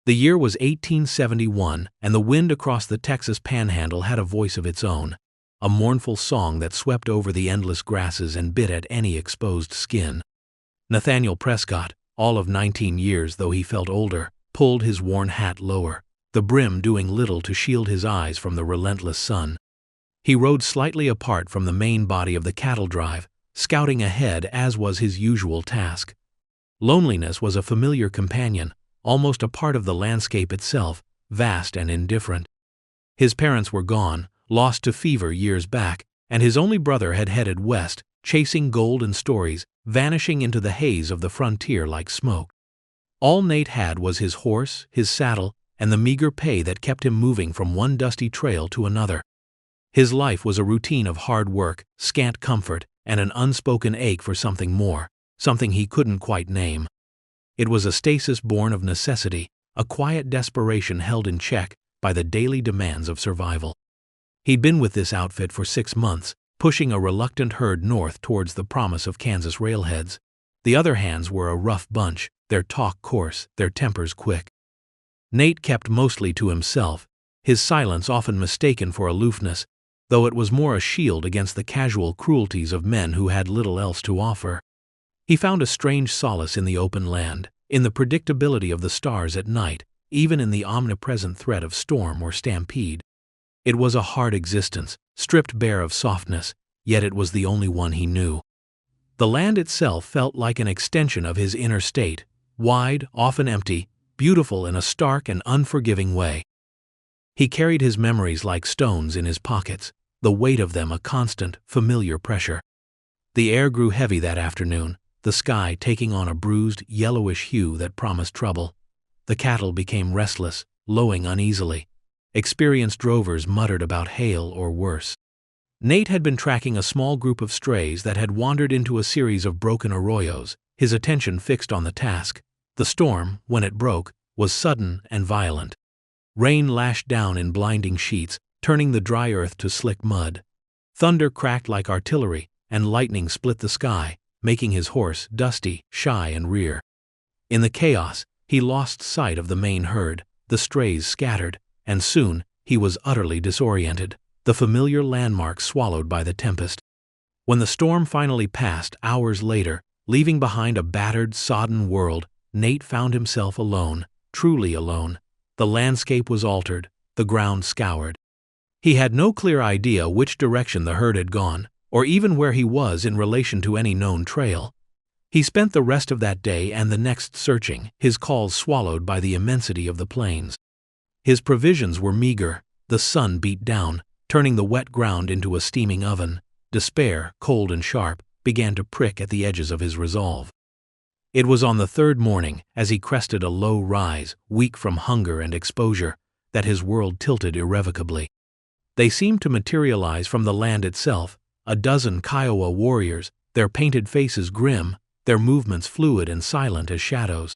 The year was 1871, and the wind across the Texas panhandle had a voice of its own, a mournful song that swept over the endless grasses and bit at any exposed skin. Nathaniel Prescott, all of 19 years though he felt older, pulled his worn hat lower, the brim doing little to shield his eyes from the relentless sun. He rode slightly apart from the main body of the cattle drive, scouting ahead as was his usual task. Loneliness was a familiar companion, almost a part of the landscape itself, vast and indifferent. His parents were gone, lost to fever years back, and his only brother had headed west, chasing gold and stories, vanishing into the haze of the frontier like smoke. All Nate had was his horse, his saddle, and the meager pay that kept him moving from one dusty trail to another. His life was a routine of hard work, scant comfort, and an unspoken ache for something more, something he couldn't quite name. It was a stasis born of necessity, a quiet desperation held in check by the daily demands of survival. He'd been with this outfit for 6 months, pushing a reluctant herd north towards the promise of Kansas railheads. The other hands were a rough bunch, their talk coarse, their tempers quick. Nate kept mostly to himself, his silence often mistaken for aloofness, though it was more a shield against the casual cruelties of men who had little else to offer. He found a strange solace in the open land, in the predictability of the stars at night, even in the omnipresent threat of storm or stampede. It was a hard existence, stripped bare of softness, yet it was the only one he knew. The land itself felt like an extension of his inner state, wide, often empty, beautiful in a stark and unforgiving way. He carried his memories like stones in his pockets, the weight of them a constant, familiar pressure. The air grew heavy that afternoon, the sky taking on a bruised, yellowish hue that promised trouble. The cattle became restless, lowing uneasily. Experienced drovers muttered about hail or worse. Nate had been tracking a small group of strays that had wandered into a series of broken arroyos, his attention fixed on the task. The storm, when it broke, was sudden and violent. Rain lashed down in blinding sheets, turning the dry earth to slick mud. Thunder cracked like artillery, and lightning split the sky, making his horse dusty, shy, and rear. In the chaos, he lost sight of the main herd, the strays scattered, and soon he was utterly disoriented, the familiar landmarks swallowed by the tempest. When the storm finally passed hours later, leaving behind a battered, sodden world, Nate found himself alone, truly alone. The landscape was altered, the ground scoured. He had no clear idea which direction the herd had gone, or even where he was in relation to any known trail. He spent the rest of that day and the next searching, his calls swallowed by the immensity of the plains. His provisions were meager, the sun beat down, turning the wet ground into a steaming oven. Despair, cold and sharp, began to prick at the edges of his resolve. It was on the third morning, as he crested a low rise, weak from hunger and exposure, that his world tilted irrevocably. They seemed to materialize from the land itself, a dozen Kiowa warriors, their painted faces grim, their movements fluid and silent as shadows.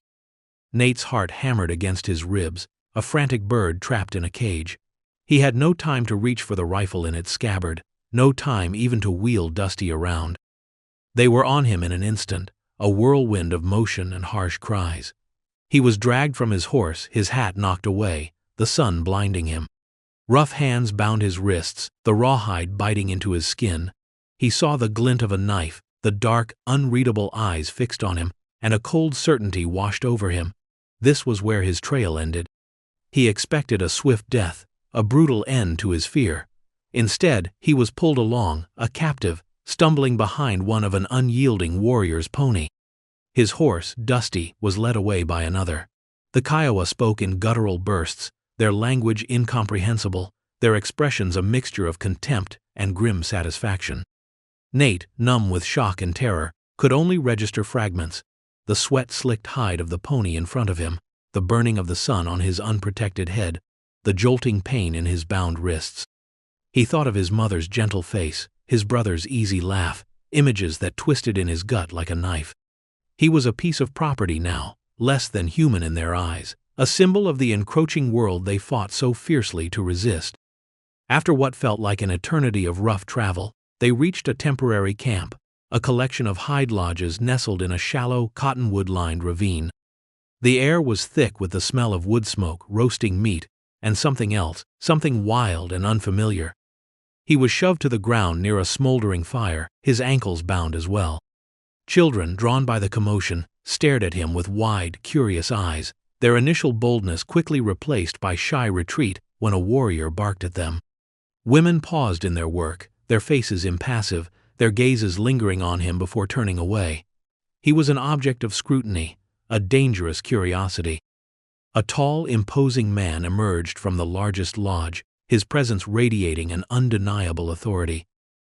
Nate's heart hammered against his ribs, a frantic bird trapped in a cage. He had no time to reach for the rifle in its scabbard, no time even to wheel Dusty around. They were on him in an instant, a whirlwind of motion and harsh cries. He was dragged from his horse, his hat knocked away, the sun blinding him. Rough hands bound his wrists, the rawhide biting into his skin. He saw the glint of a knife, the dark, unreadable eyes fixed on him, and a cold certainty washed over him. This was where his trail ended. He expected a swift death, a brutal end to his fear. Instead, he was pulled along, a captive, stumbling behind one of an unyielding warrior's pony. His horse, Dusty, was led away by another. The Kiowa spoke in guttural bursts, their language incomprehensible, their expressions a mixture of contempt and grim satisfaction. Nate, numb with shock and terror, could only register fragments: the sweat-slicked hide of the pony in front of him, the burning of the sun on his unprotected head, the jolting pain in his bound wrists. He thought of his mother's gentle face, his brother's easy laugh, images that twisted in his gut like a knife. He was a piece of property now, less than human in their eyes, a symbol of the encroaching world they fought so fiercely to resist. After what felt like an eternity of rough travel, they reached a temporary camp, a collection of hide lodges nestled in a shallow, cottonwood-lined ravine. The air was thick with the smell of wood smoke, roasting meat, and something else, something wild and unfamiliar. He was shoved to the ground near a smoldering fire, his ankles bound as well. Children, drawn by the commotion, stared at him with wide, curious eyes, their initial boldness quickly replaced by shy retreat when a warrior barked at them. Women paused in their work, their faces impassive, their gazes lingering on him before turning away. He was an object of scrutiny, a dangerous curiosity. A tall, imposing man emerged from the largest lodge, his presence radiating an undeniable authority.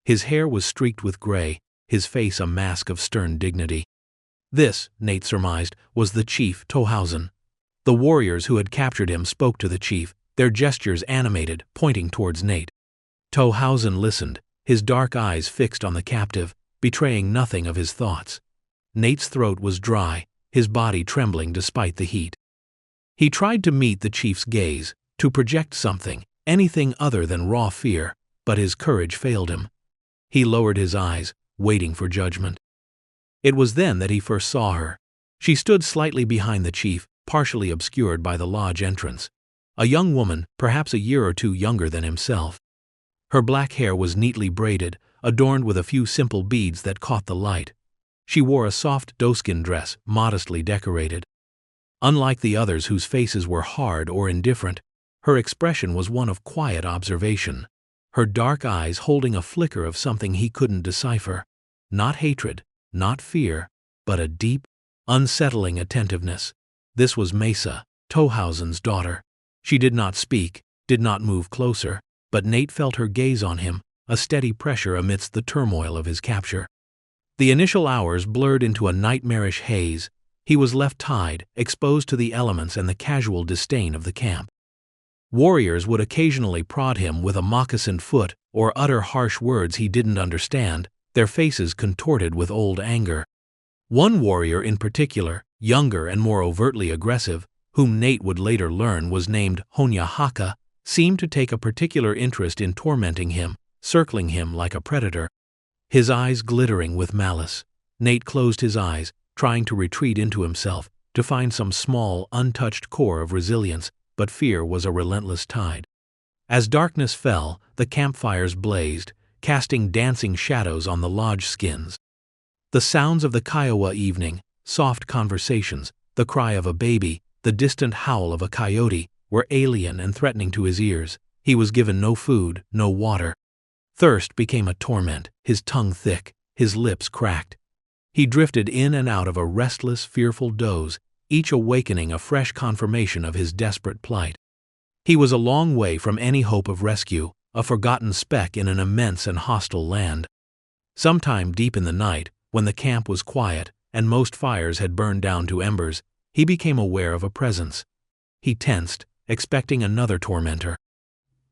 His hair was streaked with gray, his face a mask of stern dignity. This, Nate surmised, was the chief, Tohausen. The warriors who had captured him spoke to the chief, their gestures animated, pointing towards Nate. Tohausen listened, his dark eyes fixed on the captive, betraying nothing of his thoughts. Nate's throat was dry, his body trembling despite the heat. He tried to meet the chief's gaze, to project something, anything other than raw fear, but his courage failed him. He lowered his eyes, waiting for judgment. It was then that he first saw her. She stood slightly behind the chief, partially obscured by the lodge entrance. A young woman, perhaps a year or two younger than himself. Her black hair was neatly braided, adorned with a few simple beads that caught the light. She wore a soft doeskin dress, modestly decorated. Unlike the others whose faces were hard or indifferent, her expression was one of quiet observation, her dark eyes holding a flicker of something he couldn't decipher. Not hatred, not fear, but a deep, unsettling attentiveness. This was Mesa, Tohausen's daughter. She did not speak, did not move closer, but Nate felt her gaze on him, a steady pressure amidst the turmoil of his capture. The initial hours blurred into a nightmarish haze. He was left tied, exposed to the elements and the casual disdain of the camp. Warriors would occasionally prod him with a moccasined foot or utter harsh words he didn't understand, their faces contorted with old anger. One warrior in particular, younger and more overtly aggressive, whom Nate would later learn was named Honyahaka, seemed to take a particular interest in tormenting him, circling him like a predator. His eyes glittering with malice. Nate closed his eyes, trying to retreat into himself, to find some small, untouched core of resilience, but fear was a relentless tide. As darkness fell, the campfires blazed, casting dancing shadows on the lodge skins. The sounds of the Kiowa evening, soft conversations, the cry of a baby, the distant howl of a coyote, were alien and threatening to his ears. He was given no food, no water. Thirst became a torment, his tongue thick, his lips cracked. He drifted in and out of a restless, fearful doze, each awakening a fresh confirmation of his desperate plight. He was a long way from any hope of rescue, a forgotten speck in an immense and hostile land. Sometime deep in the night, when the camp was quiet and most fires had burned down to embers, he became aware of a presence. He tensed, expecting another tormentor.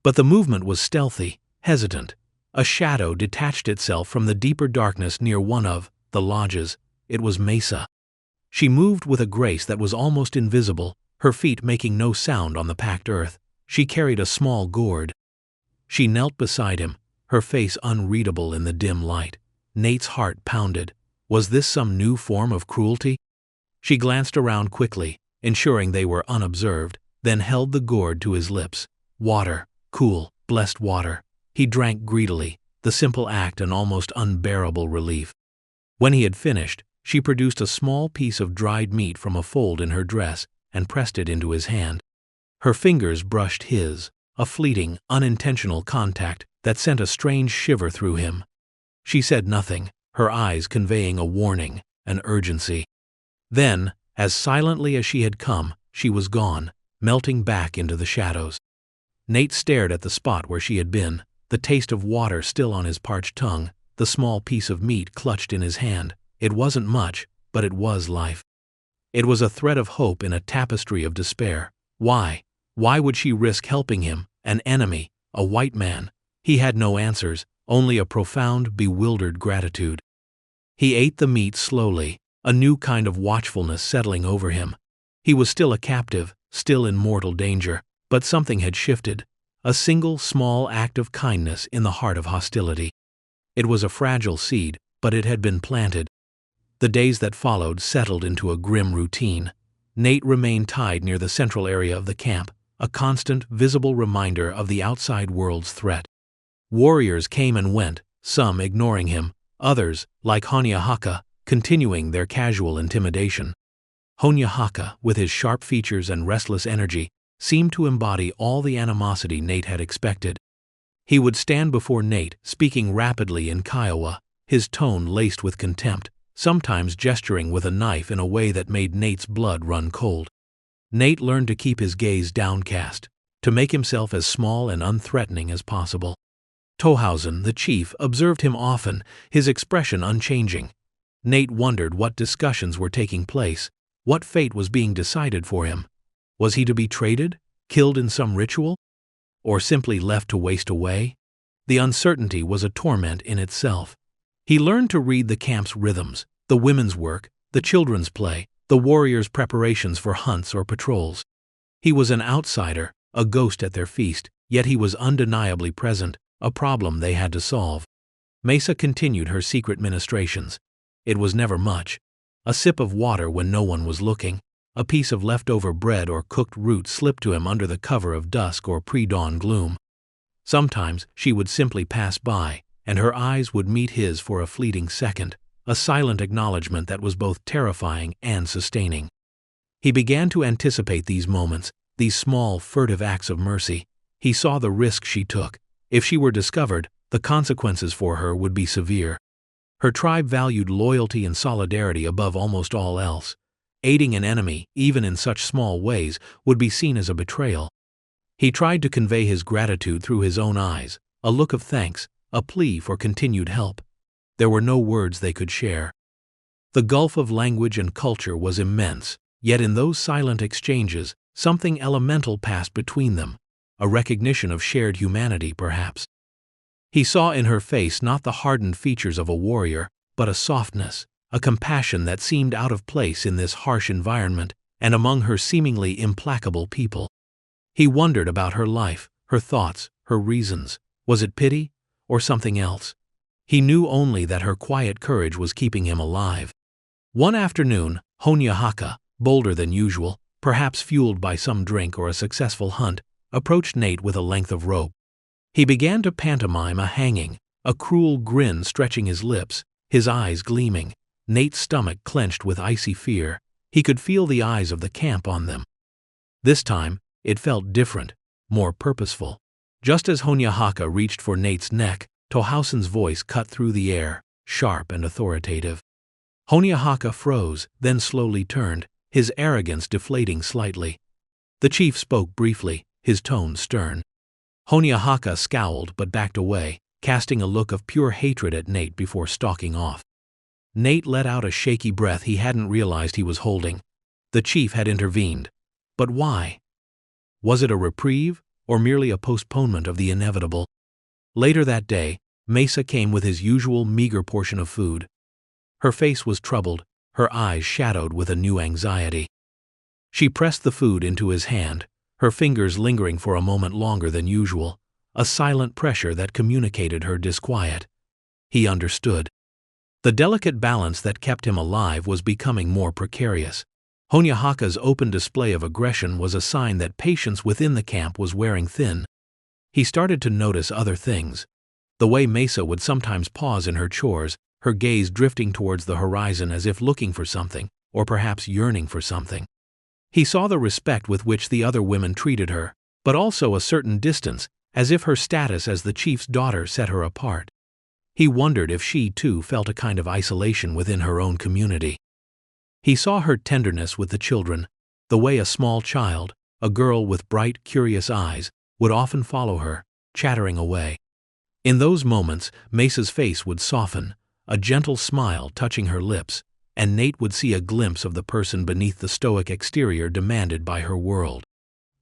But the movement was stealthy, hesitant. A shadow detached itself from the deeper darkness near one of the lodges. It was Mesa. She moved with a grace that was almost invisible, her feet making no sound on the packed earth. She carried a small gourd. She knelt beside him, her face unreadable in the dim light. Nate's heart pounded. Was this some new form of cruelty? She glanced around quickly, ensuring they were unobserved, then held the gourd to his lips. Water, cool, blessed water. He drank greedily, the simple act an almost unbearable relief. When he had finished, she produced a small piece of dried meat from a fold in her dress and pressed it into his hand. Her fingers brushed his, a fleeting, unintentional contact that sent a strange shiver through him. She said nothing, her eyes conveying a warning, an urgency. Then, as silently as she had come, she was gone, melting back into the shadows. Nate stared at the spot where she had been, the taste of water still on his parched tongue, the small piece of meat clutched in his hand. It wasn't much, but it was life. It was a thread of hope in a tapestry of despair. Why? Why would she risk helping him, an enemy, a white man? He had no answers, only a profound, bewildered gratitude. He ate the meat slowly, a new kind of watchfulness settling over him. He was still a captive, still in mortal danger, but something had shifted, a single small act of kindness in the heart of hostility. It was a fragile seed, but it had been planted. The days that followed settled into a grim routine. Nate remained tied near the central area of the camp, a constant, visible reminder of the outside world's threat. Warriors came and went, some ignoring him, others, like Honyahaka, continuing their casual intimidation. Honyahaka, with his sharp features and restless energy, seemed to embody all the animosity Nate had expected. He would stand before Nate, speaking rapidly in Kiowa, his tone laced with contempt, sometimes gesturing with a knife in a way that made Nate's blood run cold. Nate learned to keep his gaze downcast, to make himself as small and unthreatening as possible. Tohausen, the chief, observed him often, his expression unchanging. Nate wondered what discussions were taking place, what fate was being decided for him. Was he to be traded, killed in some ritual, or simply left to waste away? The uncertainty was a torment in itself. He learned to read the camp's rhythms, the women's work, the children's play, the warriors' preparations for hunts or patrols. He was an outsider, a ghost at their feast, yet he was undeniably present, a problem they had to solve. Mesa continued her secret ministrations. It was never much. A sip of water when no one was looking, a piece of leftover bread or cooked root slipped to him under the cover of dusk or pre-dawn gloom. Sometimes she would simply pass by, and her eyes would meet his for a fleeting second, a silent acknowledgement that was both terrifying and sustaining. He began to anticipate these moments, these small, furtive acts of mercy. He saw the risk she took. If she were discovered, the consequences for her would be severe. Her tribe valued loyalty and solidarity above almost all else. Aiding an enemy, even in such small ways, would be seen as a betrayal. He tried to convey his gratitude through his own eyes, a look of thanks, a plea for continued help. There were no words they could share. The gulf of language and culture was immense, yet in those silent exchanges, something elemental passed between them, a recognition of shared humanity, perhaps. He saw in her face not the hardened features of a warrior, but a softness, a compassion that seemed out of place in this harsh environment and among her seemingly implacable people. He wondered about her life, her thoughts, her reasons. Was it pity, or something else? He knew only that her quiet courage was keeping him alive. One afternoon, Honyahaka, bolder than usual, perhaps fueled by some drink or a successful hunt, approached Nate with a length of rope. He began to pantomime a hanging, a cruel grin stretching his lips, his eyes gleaming. Nate's stomach clenched with icy fear. He could feel the eyes of the camp on them. This time, it felt different, more purposeful. Just as Honyahaka reached for Nate's neck, Tohausen's voice cut through the air, sharp and authoritative. Honyahaka froze, then slowly turned, his arrogance deflating slightly. The chief spoke briefly, his tone stern. Honyahaka scowled but backed away, casting a look of pure hatred at Nate before stalking off. Nate let out a shaky breath he hadn't realized he was holding. The chief had intervened. But why? Was it a reprieve, or merely a postponement of the inevitable? Later that day, Mesa came with his usual meager portion of food. Her face was troubled, her eyes shadowed with a new anxiety. She pressed the food into his hand, her fingers lingering for a moment longer than usual, a silent pressure that communicated her disquiet. He understood. The delicate balance that kept him alive was becoming more precarious. Honyahaka's open display of aggression was a sign that patience within the camp was wearing thin. He started to notice other things. The way Mesa would sometimes pause in her chores, her gaze drifting towards the horizon as if looking for something, or perhaps yearning for something. He saw the respect with which the other women treated her, but also a certain distance, as if her status as the chief's daughter set her apart. He wondered if she too felt a kind of isolation within her own community. He saw her tenderness with the children, the way a small child, a girl with bright, curious eyes, would often follow her, chattering away. In those moments, Mesa's face would soften, a gentle smile touching her lips, and Nate would see a glimpse of the person beneath the stoic exterior demanded by her world.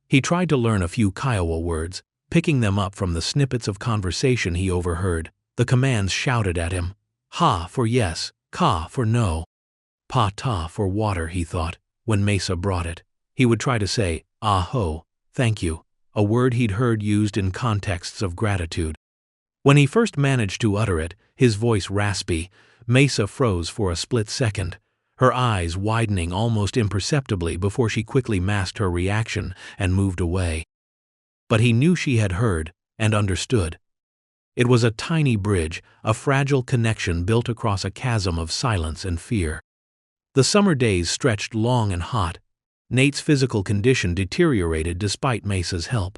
He tried to learn a few Kiowa words, picking them up from the snippets of conversation he overheard. The commands shouted at him. Ha for yes, ka for no. Pa-ta for water, he thought, when Mesa brought it. He would try to say, ah-ho, thank you, a word he'd heard used in contexts of gratitude. When he first managed to utter it, his voice raspy, Mesa froze for a split second. her eyes widening almost imperceptibly before she quickly masked her reaction and moved away. But he knew she had heard and understood. It was a tiny bridge, a fragile connection built across a chasm of silence and fear. The summer days stretched long and hot. Nate's physical condition deteriorated despite Mesa's help.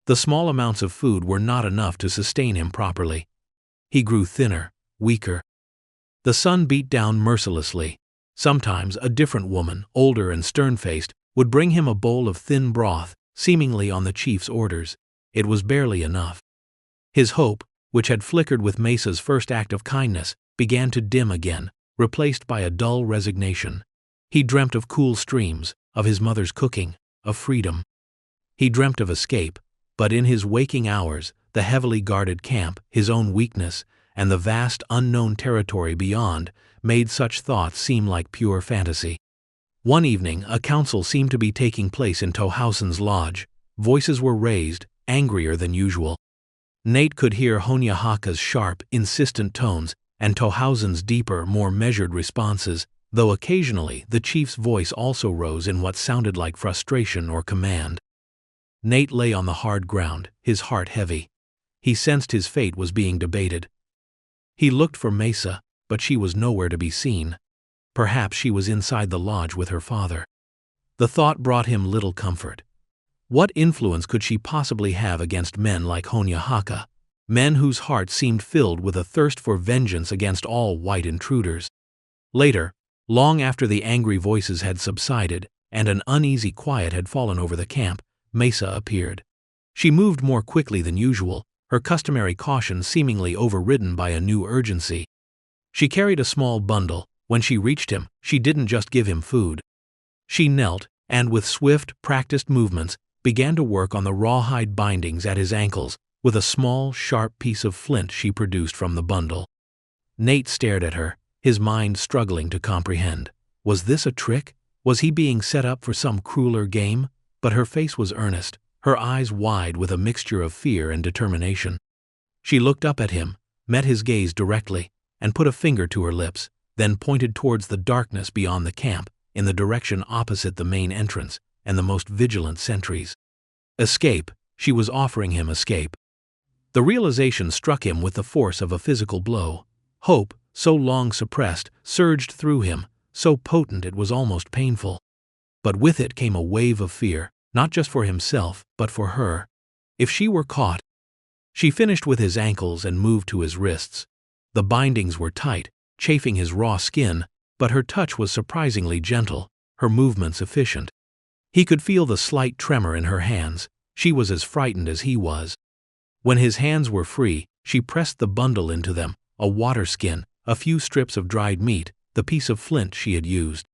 The small amounts of food were not enough to sustain him properly. He grew thinner, weaker. The sun beat down mercilessly. Sometimes a different woman, older and stern-faced, would bring him a bowl of thin broth, seemingly on the chief's orders. It was barely enough. His hope, which had flickered with Mesa's first act of kindness, began to dim again, replaced by a dull resignation. He dreamt of cool streams, of his mother's cooking, of freedom. He dreamt of escape, but in his waking hours, the heavily guarded camp, his own weakness, and the vast unknown territory beyond made such thoughts seem like pure fantasy. One evening, a council seemed to be taking place in Tohausen's lodge. Voices were raised, angrier than usual. Nate could hear Honyahaka's sharp, insistent tones and Tohausen's deeper, more measured responses, though occasionally the chief's voice also rose in what sounded like frustration or command. Nate lay on the hard ground, his heart heavy. He sensed his fate was being debated. He looked for Mesa, but she was nowhere to be seen. Perhaps she was inside the lodge with her father. The thought brought him little comfort. What influence could she possibly have against men like Honyahaka, men whose hearts seemed filled with a thirst for vengeance against all white intruders? Later, long after the angry voices had subsided and an uneasy quiet had fallen over the camp, Mesa appeared. She moved more quickly than usual, her customary caution seemingly overridden by a new urgency. She carried a small bundle. When she reached him, she didn't just give him food. She knelt, and with swift, practiced movements, began to work on the rawhide bindings at his ankles with a small, sharp piece of flint she produced from the bundle. Nate stared at her, his mind struggling to comprehend. Was this a trick? Was he being set up for some crueler game? But her face was earnest, her eyes wide with a mixture of fear and determination. She looked up at him, met his gaze directly, and put a finger to her lips, then pointed towards the darkness beyond the camp, in the direction opposite the main entrance and the most vigilant sentries. Escape, she was offering him escape. The realization struck him with the force of a physical blow. Hope, so long suppressed, surged through him, so potent it was almost painful. But with it came a wave of fear, not just for himself, but for her. If she were caught. She finished with his ankles and moved to his wrists. The bindings were tight, chafing his raw skin, but her touch was surprisingly gentle, her movements efficient. He could feel the slight tremor in her hands. She was as frightened as he was. When his hands were free, she pressed the bundle into them, a water skin, a few strips of dried meat, the piece of flint she had used.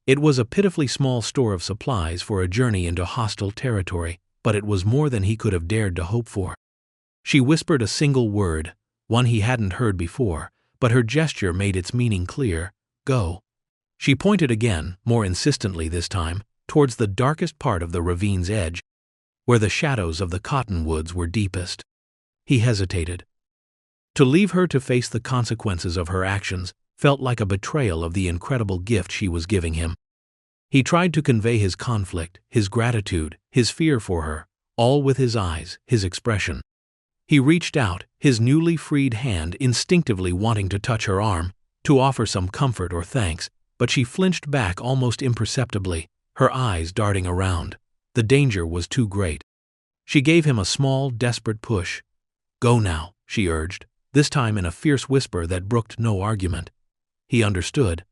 It was a pitifully small store of supplies for a journey into hostile territory, but it was more than he could have dared to hope for. She whispered a single word, one he hadn't heard before, but her gesture made its meaning clear. Go. She pointed again, more insistently this time, towards the darkest part of the ravine's edge, where the shadows of the cottonwoods were deepest. He hesitated. To leave her to face the consequences of her actions felt like a betrayal of the incredible gift she was giving him. He tried to convey his conflict, his gratitude, his fear for her, all with his eyes, his expression. He reached out, his newly freed hand instinctively wanting to touch her arm, to offer some comfort or thanks, but she flinched back almost imperceptibly, her eyes darting around. The danger was too great. She gave him a small, desperate push. Go now, she urged, this time in a fierce whisper that brooked no argument. He understood.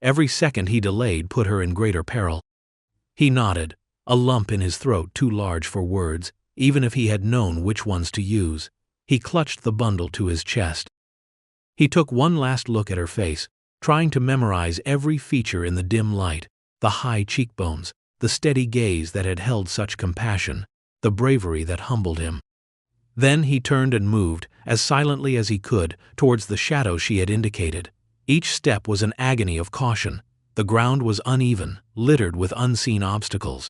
Every second he delayed put her in greater peril. He nodded, a lump in his throat too large for words, even if he had known which ones to use. He clutched the bundle to his chest. He took one last look at her face, trying to memorize every feature in the dim light, the high cheekbones, the steady gaze that had held such compassion, the bravery that humbled him. Then he turned and moved, as silently as he could, towards the shadow she had indicated. Each step was an agony of caution. The ground was uneven, littered with unseen obstacles.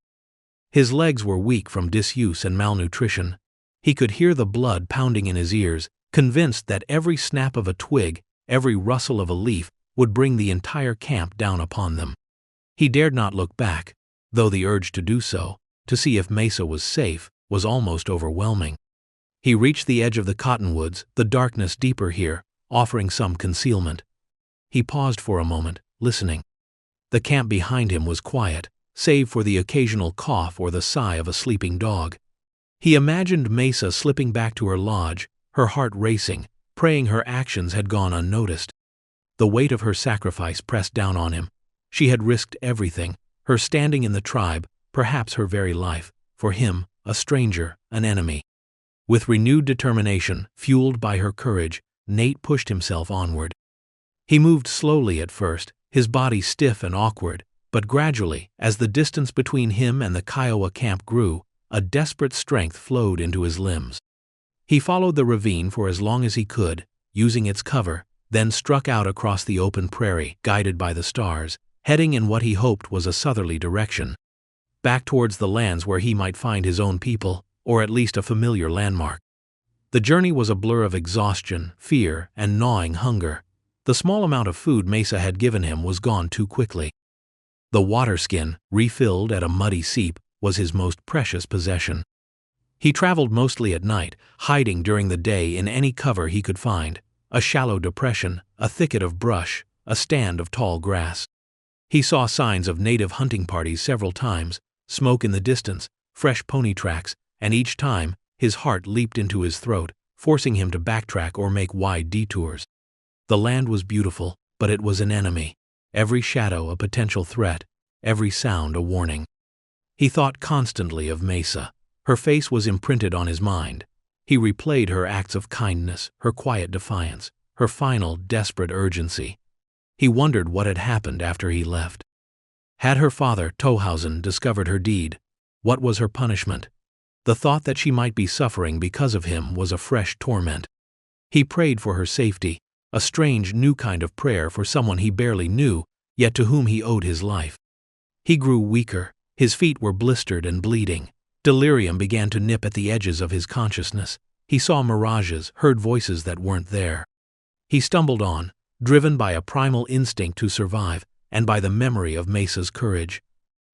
His legs were weak from disuse and malnutrition. He could hear the blood pounding in his ears, convinced that every snap of a twig, every rustle of a leaf, would bring the entire camp down upon them. He dared not look back, though the urge to do so, to see if Mesa was safe, was almost overwhelming. He reached the edge of the cottonwoods, the darkness deeper here, offering some concealment. He paused for a moment, listening. The camp behind him was quiet, save for the occasional cough or the sigh of a sleeping dog. He imagined Mesa slipping back to her lodge, her heart racing, praying her actions had gone unnoticed. The weight of her sacrifice pressed down on him. She had risked everything, her standing in the tribe, perhaps her very life, for him, a stranger, an enemy. With renewed determination, fueled by her courage, Nate pushed himself onward. He moved slowly at first, his body stiff and awkward, but gradually, as the distance between him and the Kiowa camp grew, a desperate strength flowed into his limbs. He followed the ravine for as long as he could, using its cover, then struck out across the open prairie, guided by the stars, heading in what he hoped was a southerly direction, back towards the lands where he might find his own people, or at least a familiar landmark. The journey was a blur of exhaustion, fear, and gnawing hunger. The small amount of food Mesa had given him was gone too quickly. The water skin, refilled at a muddy seep, was his most precious possession. He traveled mostly at night, hiding during the day in any cover he could find, a shallow depression, a thicket of brush, a stand of tall grass. He saw signs of native hunting parties several times, smoke in the distance, fresh pony tracks, and each time, his heart leaped into his throat, forcing him to backtrack or make wide detours. The land was beautiful, but it was an enemy. Every shadow a potential threat, every sound a warning. He thought constantly of Mesa. Her face was imprinted on his mind. He replayed her acts of kindness, her quiet defiance, her final, desperate urgency. He wondered what had happened after he left. Had her father, Tohausen, discovered her deed? What was her punishment? The thought that she might be suffering because of him was a fresh torment. He prayed for her safety, a strange new kind of prayer for someone he barely knew, yet to whom he owed his life. He grew weaker, his feet were blistered and bleeding. Delirium began to nip at the edges of his consciousness. He saw mirages, heard voices that weren't there. He stumbled on, driven by a primal instinct to survive, and by the memory of Mesa's courage.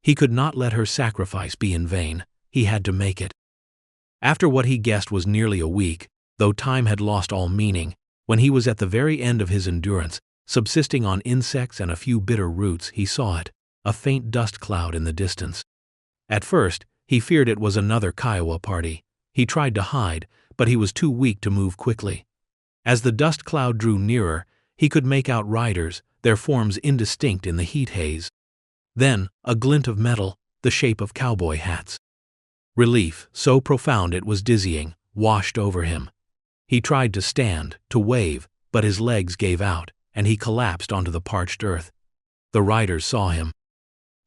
He could not let her sacrifice be in vain. He had to make it. After what he guessed was nearly a week, though time had lost all meaning, when he was at the very end of his endurance, subsisting on insects and a few bitter roots, he saw it, a faint dust cloud in the distance. At first, he feared it was another Kiowa party. He tried to hide, but he was too weak to move quickly. As the dust cloud drew nearer, he could make out riders, their forms indistinct in the heat haze. Then, a glint of metal, the shape of cowboy hats. Relief, so profound it was dizzying, washed over him. He tried to stand, to wave, but his legs gave out, and he collapsed onto the parched earth. The riders saw him.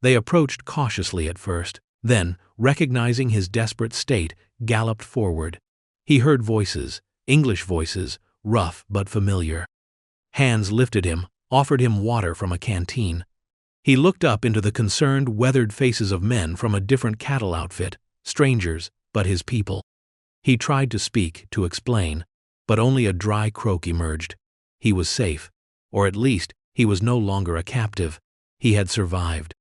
They approached cautiously at first, then, recognizing his desperate state, galloped forward. He heard voices, English voices, rough but familiar. Hands lifted him, offered him water from a canteen. He looked up into the concerned, weathered faces of men from a different cattle outfit, strangers, but his people. He tried to speak, to explain, but only a dry croak emerged. He was safe, or at least, he was no longer a captive. He had survived.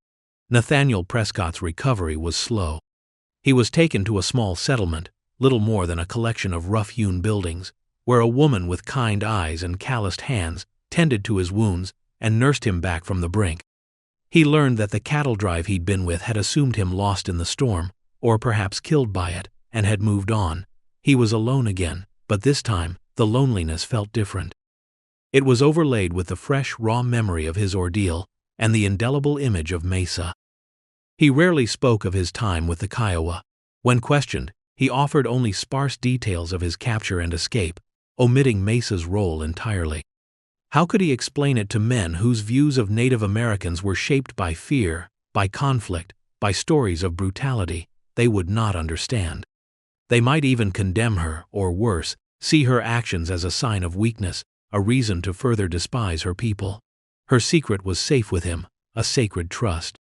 Nathaniel Prescott's recovery was slow. He was taken to a small settlement, little more than a collection of rough-hewn buildings, where a woman with kind eyes and calloused hands tended to his wounds and nursed him back from the brink. He learned that the cattle drive he'd been with had assumed him lost in the storm, or perhaps killed by it, and had moved on. He was alone again, but this time, the loneliness felt different. It was overlaid with the fresh, raw memory of his ordeal and the indelible image of Mesa. He rarely spoke of his time with the Kiowa. When questioned, he offered only sparse details of his capture and escape, omitting Mesa's role entirely. How could he explain it to men whose views of Native Americans were shaped by fear, by conflict, by stories of brutality they would not understand? They might even condemn her, or worse, see her actions as a sign of weakness, a reason to further despise her people. Her secret was safe with him, a sacred trust.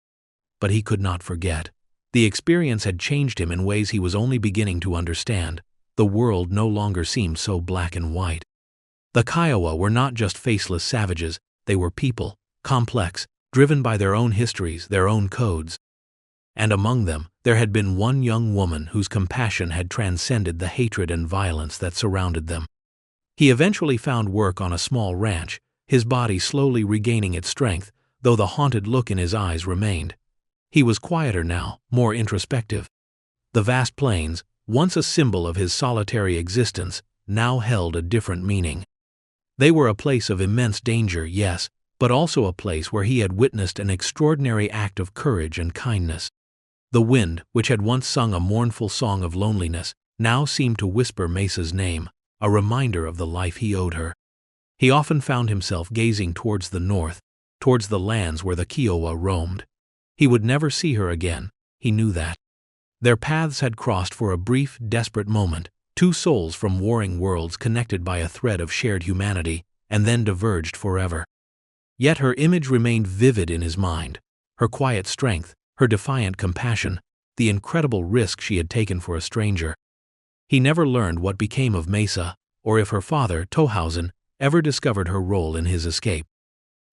But he could not forget. The experience had changed him in ways he was only beginning to understand. The world no longer seemed so black and white. The Kiowa were not just faceless savages, They were people, complex, driven by their own histories, their own codes. And among them, there had been one young woman whose compassion had transcended the hatred and violence that surrounded them. He eventually found work on a small ranch, his body slowly regaining its strength, though the haunted look in his eyes remained. He was quieter now, more introspective. The vast plains, once a symbol of his solitary existence, now held a different meaning. They were a place of immense danger, yes, but also a place where he had witnessed an extraordinary act of courage and kindness. The wind, which had once sung a mournful song of loneliness, now seemed to whisper Mesa's name, a reminder of the life he owed her. He often found himself gazing towards the north, towards the lands where the Kiowa roamed. He would never see her again, he knew that. Their paths had crossed for a brief, desperate moment, two souls from warring worlds connected by a thread of shared humanity, and then diverged forever. Yet her image remained vivid in his mind, her quiet strength, her defiant compassion, the incredible risk she had taken for a stranger. He never learned what became of Mesa, or if her father, Tohausen, ever discovered her role in his escape.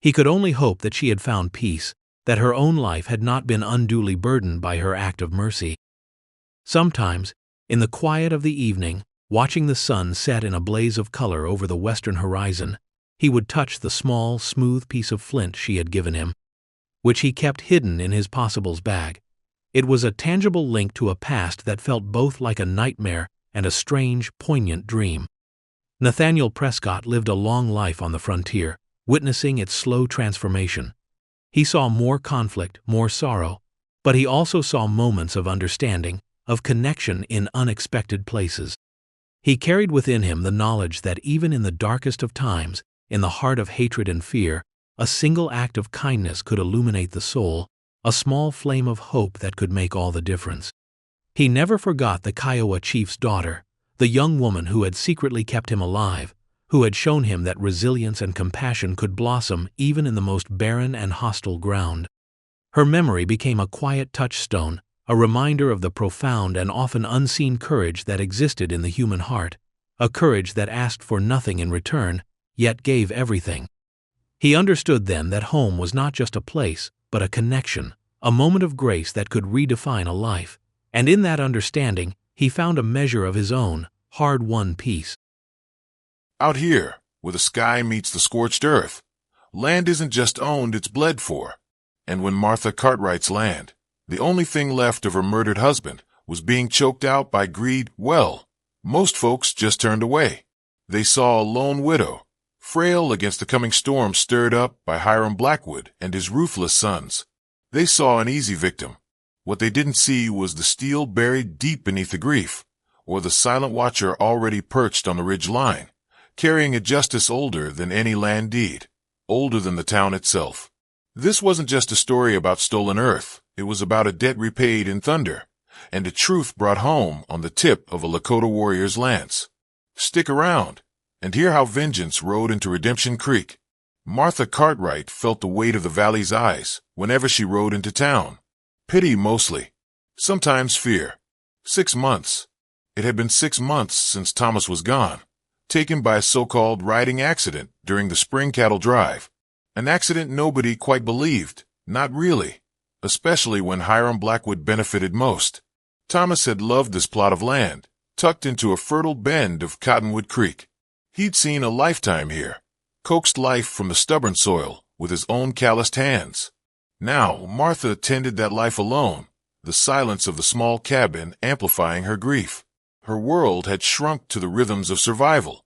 He could only hope that she had found peace, that her own life had not been unduly burdened by her act of mercy. Sometimes, in the quiet of the evening, watching the sun set in a blaze of color over the western horizon, he would touch the small, smooth piece of flint she had given him, which he kept hidden in his possibles bag. It was a tangible link to a past that felt both like a nightmare and a strange, poignant dream. Nathaniel Prescott lived a long life on the frontier, witnessing its slow transformation. He saw more conflict, more sorrow, but he also saw moments of understanding, of connection in unexpected places. He carried within him the knowledge that even in the darkest of times, in the heart of hatred and fear, a single act of kindness could illuminate the soul, a small flame of hope that could make all the difference. He never forgot the Kiowa chief's daughter, the young woman who had secretly kept him alive, who had shown him that resilience and compassion could blossom even in the most barren and hostile ground. Her memory became a quiet touchstone, a reminder of the profound and often unseen courage that existed in the human heart, a courage that asked for nothing in return, yet gave everything. He understood then that home was not just a place, but a connection, a moment of grace that could redefine a life, and in that understanding, he found a measure of his own, hard-won peace. Out here, where the sky meets the scorched earth, land isn't just owned, it's bled for. And when Martha Cartwright's land, the only thing left of her murdered husband, was being choked out by greed, well, most folks just turned away. They saw a lone widow, frail against the coming storm stirred up by Hiram Blackwood and his ruthless sons. They saw an easy victim. What they didn't see was the steel buried deep beneath the grief, or the silent watcher already perched on the ridge line, carrying a justice older than any land deed, older than the town itself. This wasn't just a story about stolen earth, it was about a debt repaid in thunder, and a truth brought home on the tip of a Lakota warrior's lance. Stick around, and hear how vengeance rode into Redemption Creek. Martha Cartwright felt the weight of the valley's eyes whenever she rode into town. Pity mostly, sometimes fear. 6 months. It had been 6 months since Thomas was gone, taken by a so-called riding accident during the spring cattle drive. An accident nobody quite believed, not really, especially when Hiram Blackwood benefited most. Thomas had loved this plot of land, tucked into a fertile bend of Cottonwood Creek. He'd seen a lifetime here, coaxed life from the stubborn soil with his own calloused hands. Now Martha tended that life alone, the silence of the small cabin amplifying her grief. Her world had shrunk to the rhythms of survival.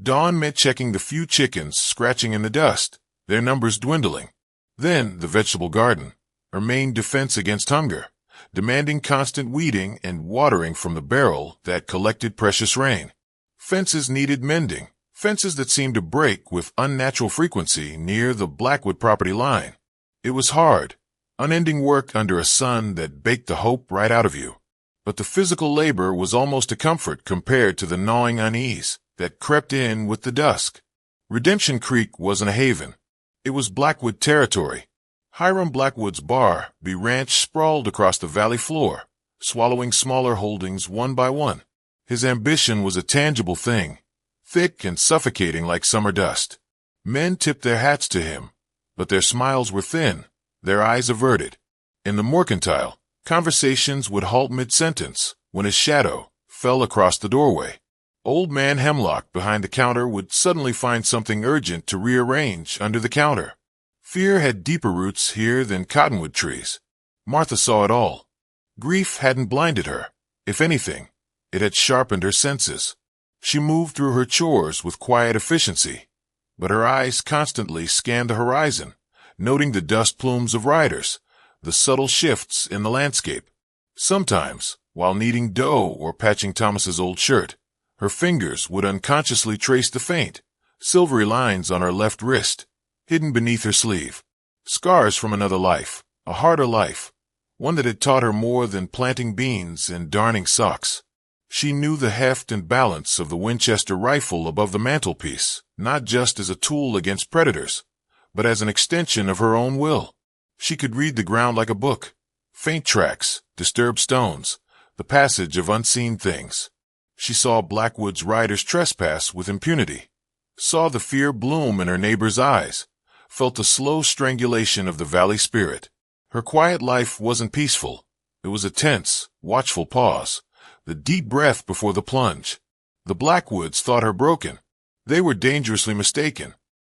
Dawn meant checking the few chickens scratching in the dust, their numbers dwindling. Then the vegetable garden, her main defense against hunger, demanding constant weeding and watering from the barrel that collected precious rain. Fences needed mending, fences that seemed to break with unnatural frequency near the Blackwood property line. It was hard, unending work under a sun that baked the hope right out of you. But the physical labor was almost a comfort compared to the gnawing unease that crept in with the dusk. Redemption Creek wasn't a haven. It was Blackwood territory. Hiram Blackwood's bar, ranch sprawled across the valley floor, swallowing smaller holdings one by one. His ambition was a tangible thing, thick and suffocating like summer dust. Men tipped their hats to him, but their smiles were thin, their eyes averted. In the mercantile, conversations would halt mid-sentence when his shadow fell across the doorway. Old Man Hemlock behind the counter would suddenly find something urgent to rearrange under the counter. Fear had deeper roots here than cottonwood trees. Martha saw it all. Grief hadn't blinded her. If anything, it had sharpened her senses. She moved through her chores with quiet efficiency, but her eyes constantly scanned the horizon, noting the dust plumes of riders, the subtle shifts in the landscape. Sometimes, while kneading dough or patching Thomas's old shirt, her fingers would unconsciously trace the faint, silvery lines on her left wrist, hidden beneath her sleeve. Scars from another life, a harder life, one that had taught her more than planting beans and darning socks. She knew the heft and balance of the Winchester rifle above the mantelpiece, not just as a tool against predators, but as an extension of her own will. She could read the ground like a book. Faint tracks, disturbed stones, the passage of unseen things. She saw Blackwood's riders trespass with impunity, saw the fear bloom in her neighbor's eyes, felt the slow strangulation of the valley spirit. Her quiet life wasn't peaceful. It was a tense, watchful pause, the deep breath before the plunge. The Blackwoods thought her broken. They were dangerously mistaken.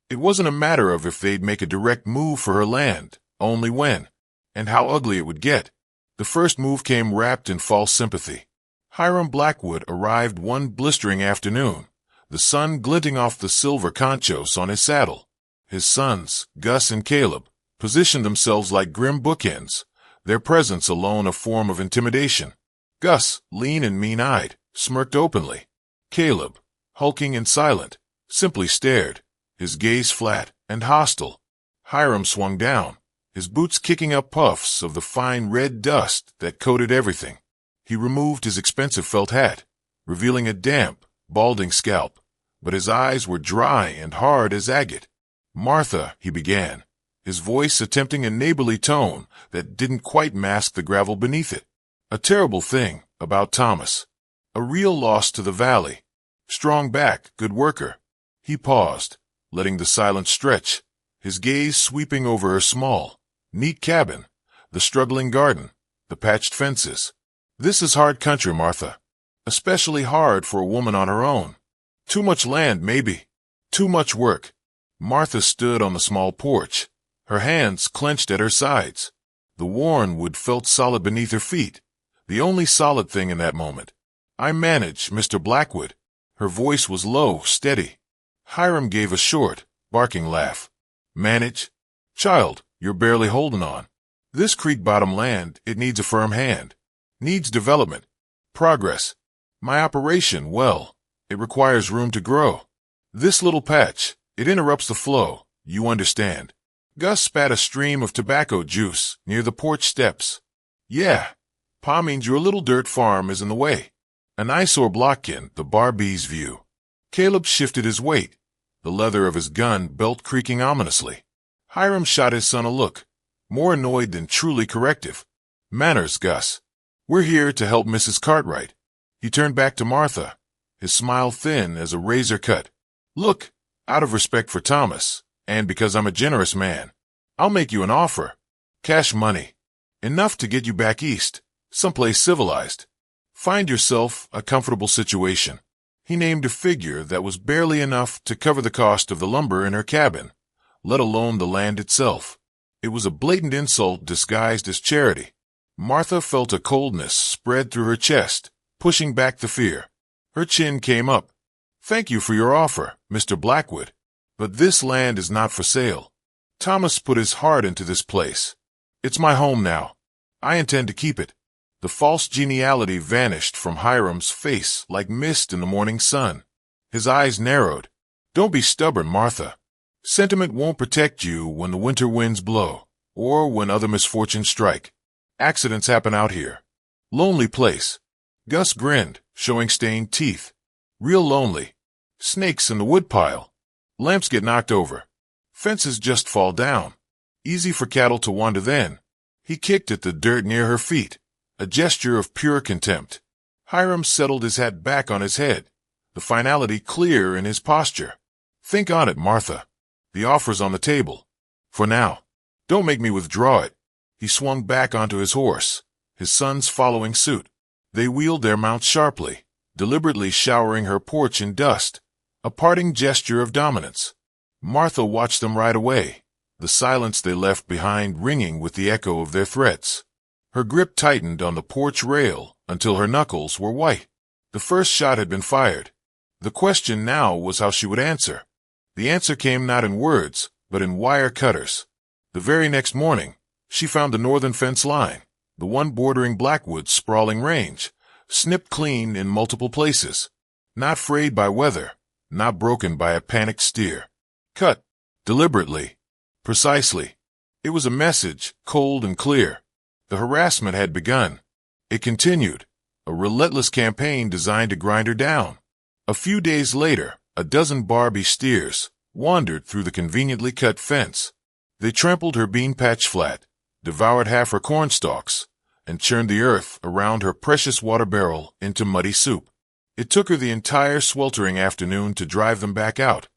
It wasn't a matter of if they'd make a direct move for her land, only when, and how ugly it would get. The first move came wrapped in false sympathy. Hiram Blackwood arrived one blistering afternoon, the sun glinting off the silver conchos on his saddle. His sons, Gus and Caleb, positioned themselves like grim bookends, their presence alone a form of intimidation. Gus, lean and mean-eyed, smirked openly. Caleb, hulking and silent, simply stared, his gaze flat and hostile. Hiram swung down, his boots kicking up puffs of the fine red dust that coated everything. He removed his expensive felt hat, revealing a damp, balding scalp, but his eyes were dry and hard as agate. "Martha," he began, his voice attempting a neighborly tone that didn't quite mask the gravel beneath it. "A terrible thing about Thomas. A real loss to the valley. Strong back, good worker." He paused, letting the silence stretch, his gaze sweeping over her small, neat cabin, the struggling garden, the patched fences. "This is hard country, Martha. Especially hard for a woman on her own. Too much land, maybe. Too much work." Martha stood on the small porch, her hands clenched at her sides. The worn wood felt solid beneath her feet, the only solid thing in that moment. "I manage, Mr. Blackwood." Her voice was low, steady. Hiram gave a short, barking laugh. "Manage? Child, you're barely holding on. This creek-bottom land, it needs a firm hand. Needs development. Progress. My operation, well, it requires room to grow. This little patch, it interrupts the flow, you understand." Gus spat a stream of tobacco juice near the porch steps. "Yeah, Pa means your little dirt farm is in the way. An eyesore blocking the Barbee's view." Caleb shifted his weight, the leather of his gun belt creaking ominously. Hiram shot his son a look, more annoyed than truly corrective. "Manners, Gus. We're here to help Mrs. Cartwright." He turned back to Martha, his smile thin as a razor cut. "Look, out of respect for Thomas, and because I'm a generous man, I'll make you an offer. Cash money. Enough to get you back east, someplace civilized. Find yourself a comfortable situation." He named a figure that was barely enough to cover the cost of the lumber in her cabin, let alone the land itself. It was a blatant insult disguised as charity. Martha felt a coldness spread through her chest, pushing back the fear. Her chin came up. "Thank you for your offer, Mr. Blackwood, but this land is not for sale. Thomas put his heart into this place. It's my home now. I intend to keep it." The false geniality vanished from Hiram's face like mist in the morning sun. His eyes narrowed. "Don't be stubborn, Martha. Sentiment won't protect you when the winter winds blow, or when other misfortunes strike. Accidents happen out here. Lonely place." Gus grinned, showing stained teeth. "Real lonely. Snakes in the woodpile. Lamps get knocked over. Fences just fall down. Easy for cattle to wander then." He kicked at the dirt near her feet, a gesture of pure contempt. Hiram settled his hat back on his head, the finality clear in his posture. "Think on it, Martha. The offer's on the table. For now. Don't make me withdraw it. He swung back onto his horse, his sons following suit. They wheeled their mounts sharply, deliberately showering her porch in dust, a parting gesture of dominance. Martha watched them ride away, the silence they left behind ringing with the echo of their threats. Her grip tightened on the porch rail until her knuckles were white. The first shot had been fired. The question now was how she would answer. The answer came not in words, but in wire cutters. The very next morning, she found the northern fence line, the one bordering Blackwood's sprawling range, snipped clean in multiple places. Not frayed by weather, not broken by a panicked steer. Cut. Deliberately. Precisely. It was a message, cold and clear. The harassment had begun. It continued, a relentless campaign designed to grind her down. A few days later, a dozen Barbie steers wandered through the conveniently cut fence. They trampled her bean patch flat, devoured half her corn stalks, and churned the earth around her precious water barrel into muddy soup. It took her the entire sweltering afternoon to drive them back out,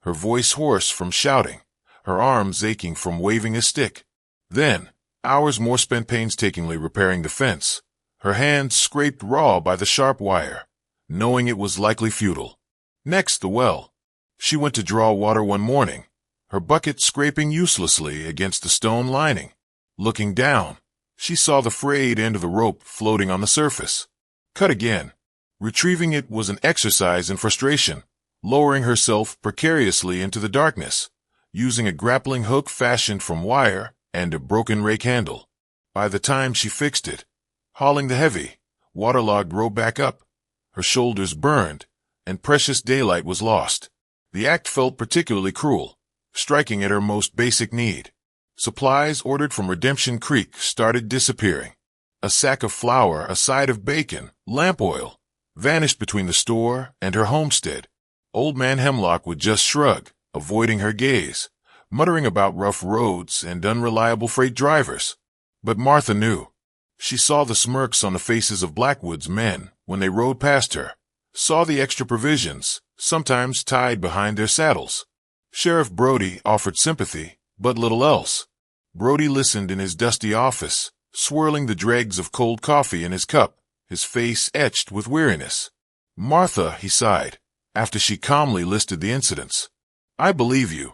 her voice hoarse from shouting, her arms aching from waving a stick. Then, hours more spent painstakingly repairing the fence, her hands scraped raw by the sharp wire, knowing it was likely futile. Next, the well. She went to draw water one morning, her bucket scraping uselessly against the stone lining. Looking down, she saw the frayed end of the rope floating on the surface. Cut again. Retrieving it was an exercise in frustration, lowering herself precariously into the darkness, using a grappling hook fashioned from wire and a broken rake handle. By the time she fixed it, hauling the heavy, waterlogged rope back up, her shoulders burned, and precious daylight was lost. The act felt particularly cruel, striking at her most basic need. Supplies ordered from Redemption Creek started disappearing. A sack of flour, a side of bacon, lamp oil, vanished between the store and her homestead. Old Man Hemlock would just shrug, avoiding her gaze, muttering about rough roads and unreliable freight drivers. But Martha knew. She saw the smirks on the faces of Blackwood's men when they rode past her, saw the extra provisions, sometimes tied behind their saddles. Sheriff Brody offered sympathy, but little else. Brody listened in his dusty office, swirling the dregs of cold coffee in his cup, his face etched with weariness. Martha, he sighed, after she calmly listed the incidents. I believe you.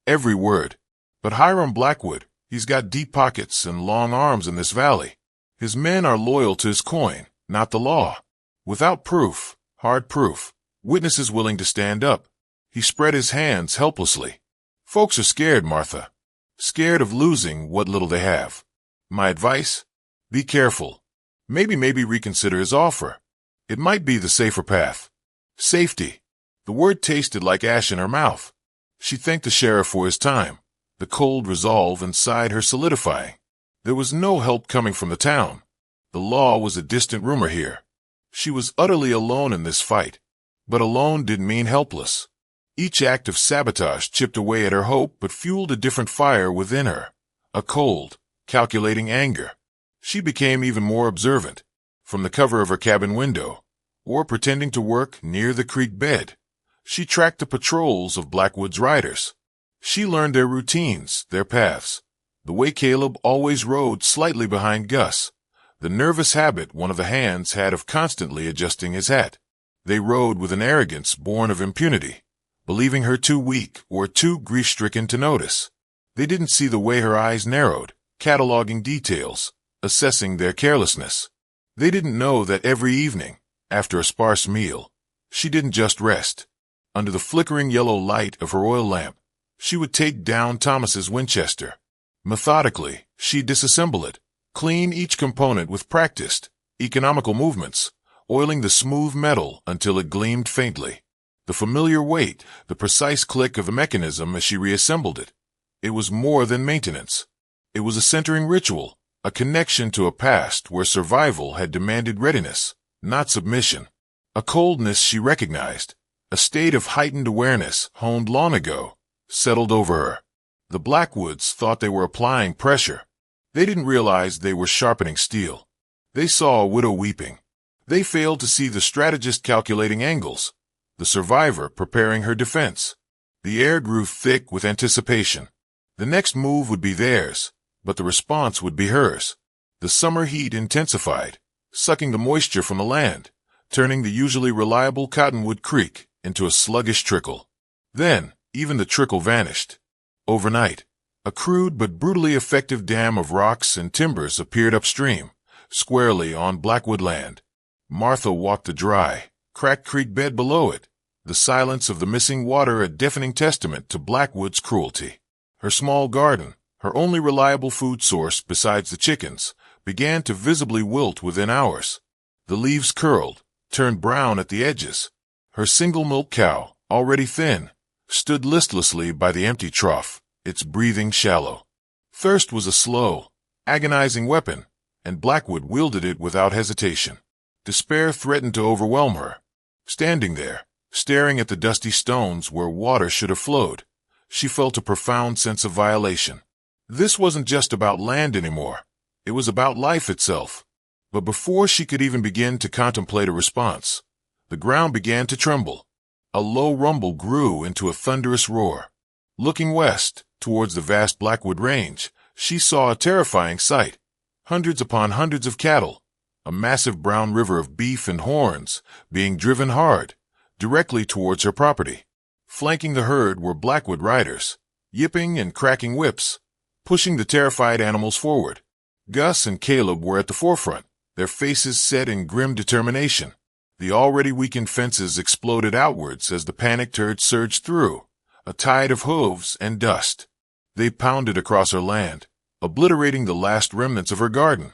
Every word. But Hiram Blackwood, he's got deep pockets and long arms in this valley. His men are loyal to his coin, not the law. Without proof, hard proof, witnesses willing to stand up. He spread his hands helplessly. Folks are scared, Martha. Scared of losing what little they have. My advice? Be careful. Maybe reconsider his offer. It might be the safer path. Safety. The word tasted like ash in her mouth. She thanked the sheriff for his time, the cold resolve inside her solidifying. There was no help coming from the town. The law was a distant rumor here. She was utterly alone in this fight. But alone didn't mean helpless. Each act of sabotage chipped away at her hope but fueled a different fire within her, a cold, calculating anger. She became even more observant, from the cover of her cabin window, or pretending to work near the creek bed. She tracked the patrols of Blackwood's riders. She learned their routines, their paths, the way Caleb always rode slightly behind Gus, the nervous habit one of the hands had of constantly adjusting his hat. They rode with an arrogance born of impunity, believing her too weak or too grief-stricken to notice. They didn't see the way her eyes narrowed, cataloging details, assessing their carelessness. They didn't know that every evening, after a sparse meal, she didn't just rest. Under the flickering yellow light of her oil lamp, she would take down Thomas's Winchester. Methodically, she'd disassemble it, clean each component with practiced, economical movements, oiling the smooth metal until it gleamed faintly. The familiar weight, the precise click of the mechanism as she reassembled it. It was more than maintenance. It was a centering ritual, a connection to a past where survival had demanded readiness, not submission. A coldness she recognized, a state of heightened awareness honed long ago, settled over her. The Blackwoods thought they were applying pressure. They didn't realize they were sharpening steel. They saw a widow weeping. They failed to see the strategist calculating angles, the survivor preparing her defense. The air grew thick with anticipation. The next move would be theirs, but the response would be hers. The summer heat intensified, sucking the moisture from the land, turning the usually reliable Cottonwood Creek into a sluggish trickle. Then, even the trickle vanished. Overnight, a crude but brutally effective dam of rocks and timbers appeared upstream, squarely on Blackwood land. Martha walked the dry, cracked creek bed below it, the silence of the missing water a deafening testament to Blackwood's cruelty. Her small garden, her only reliable food source besides the chickens, began to visibly wilt within hours. The leaves curled, turned brown at the edges. Her single milk cow, already thin, stood listlessly by the empty trough, its breathing shallow. Thirst was a slow, agonizing weapon, and Blackwood wielded it without hesitation. Despair threatened to overwhelm her. Standing there, staring at the dusty stones where water should have flowed, she felt a profound sense of violation. This wasn't just about land anymore. It was about life itself. But before she could even begin to contemplate a response, the ground began to tremble. A low rumble grew into a thunderous roar. Looking west, towards the vast Blackwood Range, she saw a terrifying sight. Hundreds upon hundreds of cattle, a massive brown river of beef and horns, being driven hard, directly towards her property. Flanking the herd were Blackwood riders, yipping and cracking whips, pushing the terrified animals forward. Gus and Caleb were at the forefront, their faces set in grim determination. The already weakened fences exploded outwards as the panicked herd surged through, a tide of hooves and dust. They pounded across her land, obliterating the last remnants of her garden,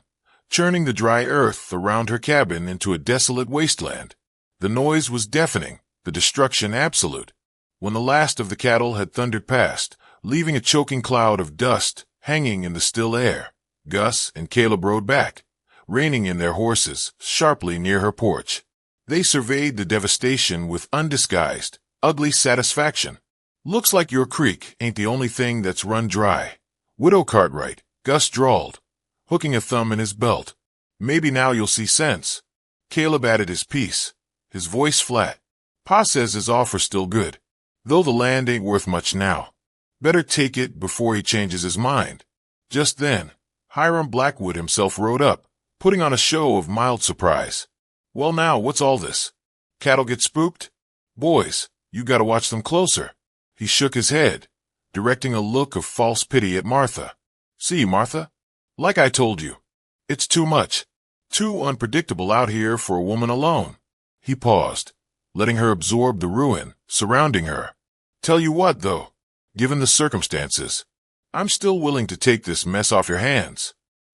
churning the dry earth around her cabin into a desolate wasteland. The noise was deafening, the destruction absolute. When the last of the cattle had thundered past, leaving a choking cloud of dust hanging in the still air, Gus and Caleb rode back, reining in their horses sharply near her porch. They surveyed the devastation with undisguised, ugly satisfaction. "Looks like your creek ain't the only thing that's run dry, Widow Cartwright," Gus drawled, hooking a thumb in his belt. "Maybe now you'll see sense." Caleb added his piece, his voice flat. "Pa says his offer's still good, though the land ain't worth much now. Better take it before he changes his mind." Just then, Hiram Blackwood himself rode up, putting on a show of mild surprise. "Well now, what's all this? Cattle get spooked? Boys, you gotta watch them closer." He shook his head, directing a look of false pity at Martha. "See, Martha? Like I told you, it's too much. Too unpredictable out here for a woman alone." He paused, letting her absorb the ruin surrounding her. "Tell you what, though, given the circumstances, I'm still willing to take this mess off your hands.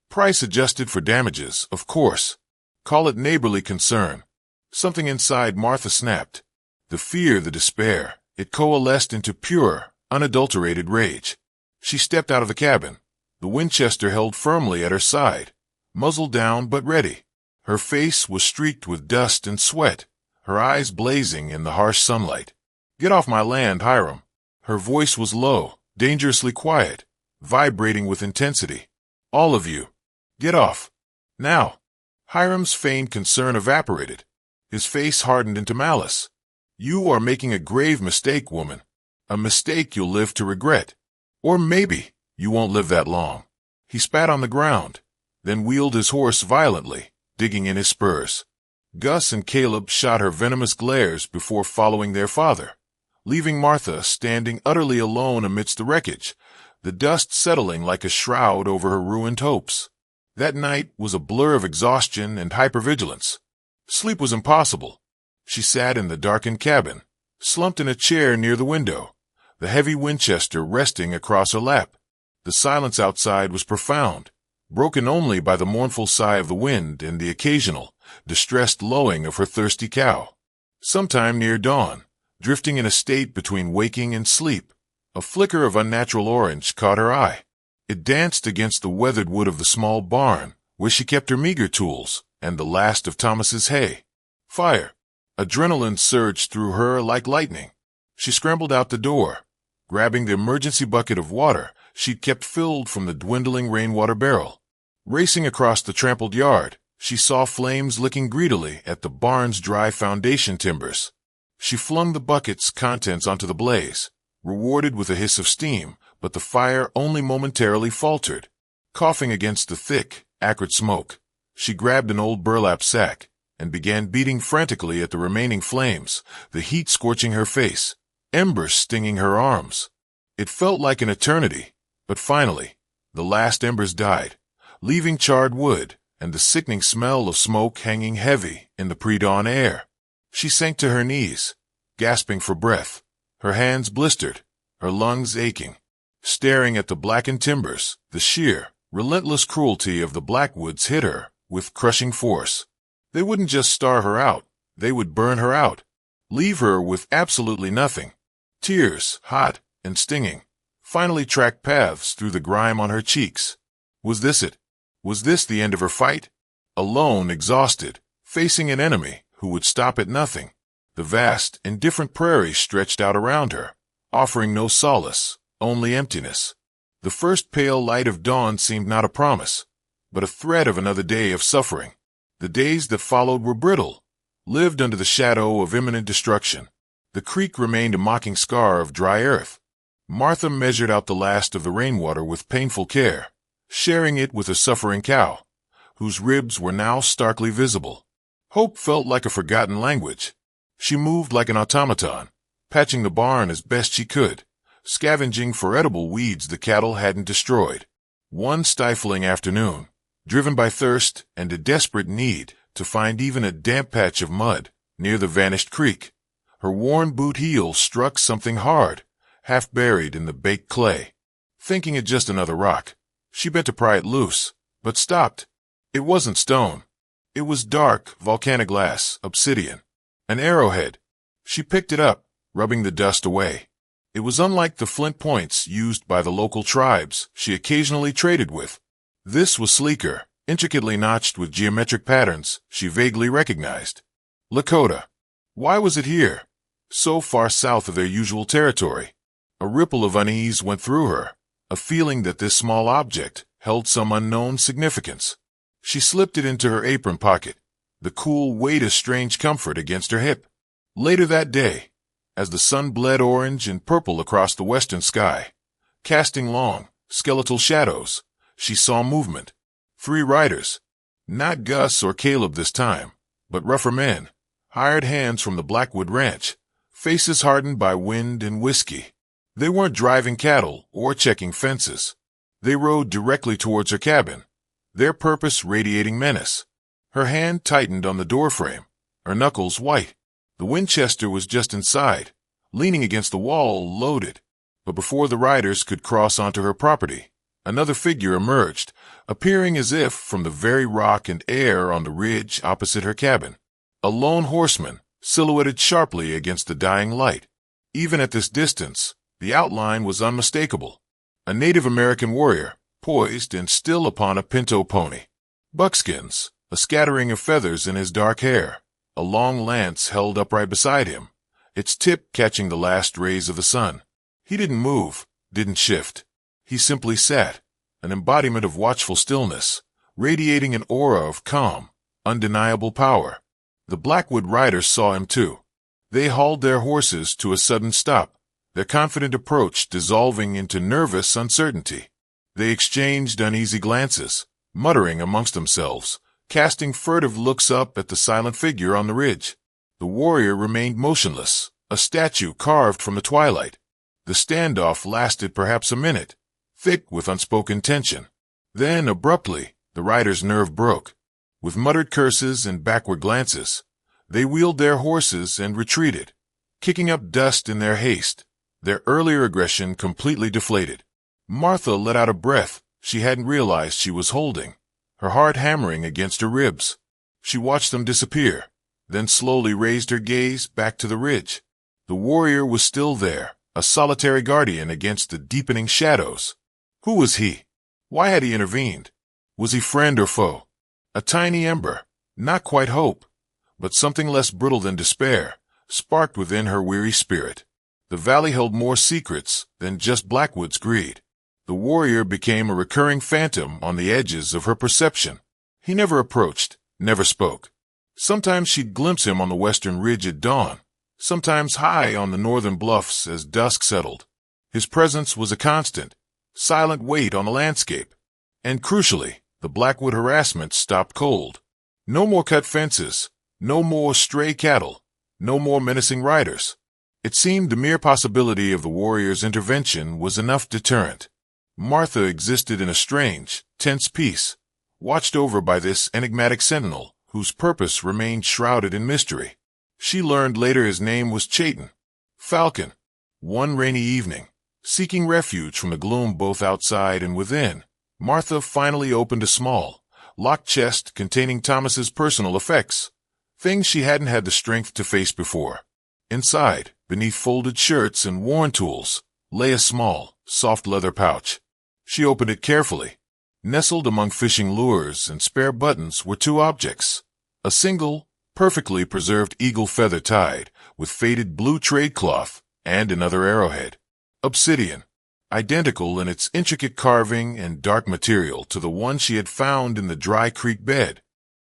Price adjusted for damages, of course. Call it neighborly concern." Something inside Martha snapped. The fear, the despair, it coalesced into pure, unadulterated rage. She stepped out of the cabin, the Winchester held firmly at her side, muzzle down but ready. Her face was streaked with dust and sweat, her eyes blazing in the harsh sunlight. "Get off my land, Hiram." Her voice was low, dangerously quiet, vibrating with intensity. "All of you. Get off. Now." Hiram's feigned concern evaporated. His face hardened into malice. "You are making a grave mistake, woman. A mistake you'll live to regret. Or maybe you won't live that long." He spat on the ground, then wheeled his horse violently, digging in his spurs. Gus and Caleb shot her venomous glares before following their father, leaving Martha standing utterly alone amidst the wreckage, the dust settling like a shroud over her ruined hopes. That night was a blur of exhaustion and hypervigilance. Sleep was impossible. She sat in the darkened cabin, slumped in a chair near the window, the heavy Winchester resting across her lap. The silence outside was profound, broken only by the mournful sigh of the wind and the occasional, distressed lowing of her thirsty cow. Sometime near dawn, drifting in a state between waking and sleep, a flicker of unnatural orange caught her eye. It danced against the weathered wood of the small barn, where she kept her meager tools and the last of Thomas's hay. Fire! Adrenaline surged through her like lightning. She scrambled out the door, grabbing the emergency bucket of water she'd kept filled from the dwindling rainwater barrel. Racing across the trampled yard, she saw flames licking greedily at the barn's dry foundation timbers. She flung the bucket's contents onto the blaze, rewarded with a hiss of steam, but the fire only momentarily faltered. Coughing against the thick, acrid smoke, she grabbed an old burlap sack and began beating frantically at the remaining flames, the heat scorching her face, embers stinging her arms. It felt like an eternity, but finally, the last embers died, leaving charred wood and the sickening smell of smoke hanging heavy in the pre-dawn air. She sank to her knees, gasping for breath, her hands blistered, her lungs aching. Staring at the blackened timbers, the sheer, relentless cruelty of the Blackwoods hit her with crushing force. They wouldn't just starve her out, they would burn her out, leave her with absolutely nothing. Tears, hot and stinging, finally tracked paths through the grime on her cheeks. Was this it? Was this the end of her fight? Alone, exhausted, facing an enemy who would stop at nothing. The vast, indifferent prairie stretched out around her, offering no solace, only emptiness. The first pale light of dawn seemed not a promise, but a threat of another day of suffering. The days that followed were brittle, lived under the shadow of imminent destruction. The creek remained a mocking scar of dry earth. Martha measured out the last of the rainwater with painful care, sharing it with a suffering cow, whose ribs were now starkly visible. Hope felt like a forgotten language. She moved like an automaton, patching the barn as best she could, scavenging for edible weeds the cattle hadn't destroyed. One stifling afternoon, driven by thirst and a desperate need to find even a damp patch of mud near the vanished creek, her worn boot heel struck something hard, half buried in the baked clay. Thinking it just another rock, she bent to pry it loose, but stopped. It wasn't stone. It was dark, volcanic glass, obsidian. An arrowhead. She picked it up, rubbing the dust away. It was unlike the flint points used by the local tribes she occasionally traded with. This was sleeker, intricately notched with geometric patterns she vaguely recognized. Lakota. Why was it here, so far south of their usual territory? A ripple of unease went through her, a feeling that this small object held some unknown significance. She slipped it into her apron pocket, the cool weight a strange comfort against her hip. Later that day, as the sun bled orange and purple across the western sky, casting long, skeletal shadows, she saw movement. 3 riders. Not Gus or Caleb this time, but rougher men, hired hands from the Blackwood Ranch, faces hardened by wind and whiskey. They weren't driving cattle or checking fences. They rode directly towards her cabin, their purpose radiating menace. Her hand tightened on the doorframe, her knuckles white. The Winchester was just inside, leaning against the wall, loaded. But before the riders could cross onto her property, another figure emerged, appearing as if from the very rock and air on the ridge opposite her cabin. A lone horseman, silhouetted sharply against the dying light. Even at this distance, the outline was unmistakable. A Native American warrior, poised and still upon a pinto pony. Buckskins, a scattering of feathers in his dark hair, a long lance held upright beside him, its tip catching the last rays of the sun. He didn't move, didn't shift. He simply sat, an embodiment of watchful stillness, radiating an aura of calm, undeniable power. The Blackwood riders saw him too. They hauled their horses to a sudden stop, their confident approach dissolving into nervous uncertainty. They exchanged uneasy glances, muttering amongst themselves, casting furtive looks up at the silent figure on the ridge. The warrior remained motionless, a statue carved from the twilight. The standoff lasted perhaps a minute, thick with unspoken tension. Then, abruptly, the rider's nerve broke. With muttered curses and backward glances, they wheeled their horses and retreated, kicking up dust in their haste, their earlier aggression completely deflated. Martha let out a breath she hadn't realized she was holding, her heart hammering against her ribs. She watched them disappear, then slowly raised her gaze back to the ridge. The warrior was still there, a solitary guardian against the deepening shadows. Who was he? Why had he intervened? Was he friend or foe? A tiny ember, not quite hope, but something less brittle than despair, sparked within her weary spirit. The valley held more secrets than just Blackwood's greed. The warrior became a recurring phantom on the edges of her perception. He never approached, never spoke. Sometimes she'd glimpse him on the western ridge at dawn, sometimes high on the northern bluffs as dusk settled. His presence was a constant, silent weight on the landscape. And crucially, the Blackwood harassment stopped cold. No more cut fences, no more stray cattle, no more menacing riders. It seemed the mere possibility of the warrior's intervention was enough deterrent. Martha existed in a strange, tense peace, watched over by this enigmatic sentinel, whose purpose remained shrouded in mystery. She learned later his name was Chayton. Falcon. One rainy evening, seeking refuge from the gloom both outside and within, Martha finally opened a small, locked chest containing Thomas's personal effects, things she hadn't had the strength to face before. Inside, beneath folded shirts and worn tools, lay a small, soft leather pouch. She opened it carefully. Nestled among fishing lures and spare buttons were two objects. A single, perfectly preserved eagle feather tied with faded blue trade cloth, and another arrowhead. Obsidian, identical in its intricate carving and dark material to the one she had found in the dry creek bed.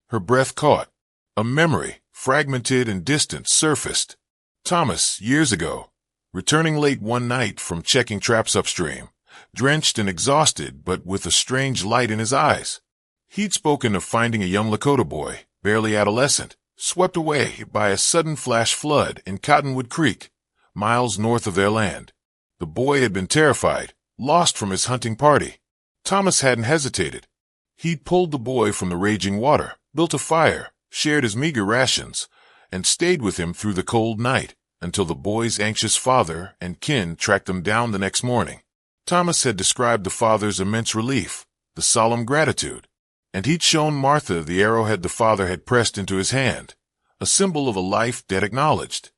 Her breath caught. A memory, fragmented and distant, surfaced. Thomas, years ago, returning late one night from checking traps upstream, drenched and exhausted but with a strange light in his eyes. He'd spoken of finding a young Lakota boy, barely adolescent, swept away by a sudden flash flood in Cottonwood Creek, miles north of their land. The boy had been terrified, lost from his hunting party. Thomas hadn't hesitated. He'd pulled the boy from the raging water, built a fire, shared his meager rations, and stayed with him through the cold night until the boy's anxious father and kin tracked them down the next morning. Thomas had described the father's immense relief, the solemn gratitude, and he'd shown Martha the arrowhead the father had pressed into his hand, a symbol of a life dead acknowledged.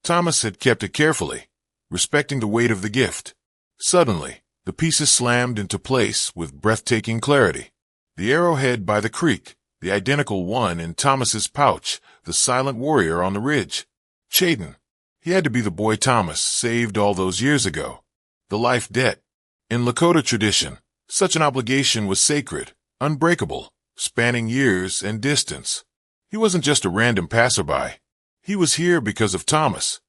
Thomas had kept it carefully, respecting the weight of the gift. Suddenly, the pieces slammed into place with breathtaking clarity. The arrowhead by the creek, the identical one in Thomas's pouch, the silent warrior on the ridge. Chayton. He had to be the boy Thomas saved all those years ago. The life debt. In Lakota tradition, such an obligation was sacred, unbreakable, spanning years and distance. He wasn't just a random passerby. He was here because of Thomas.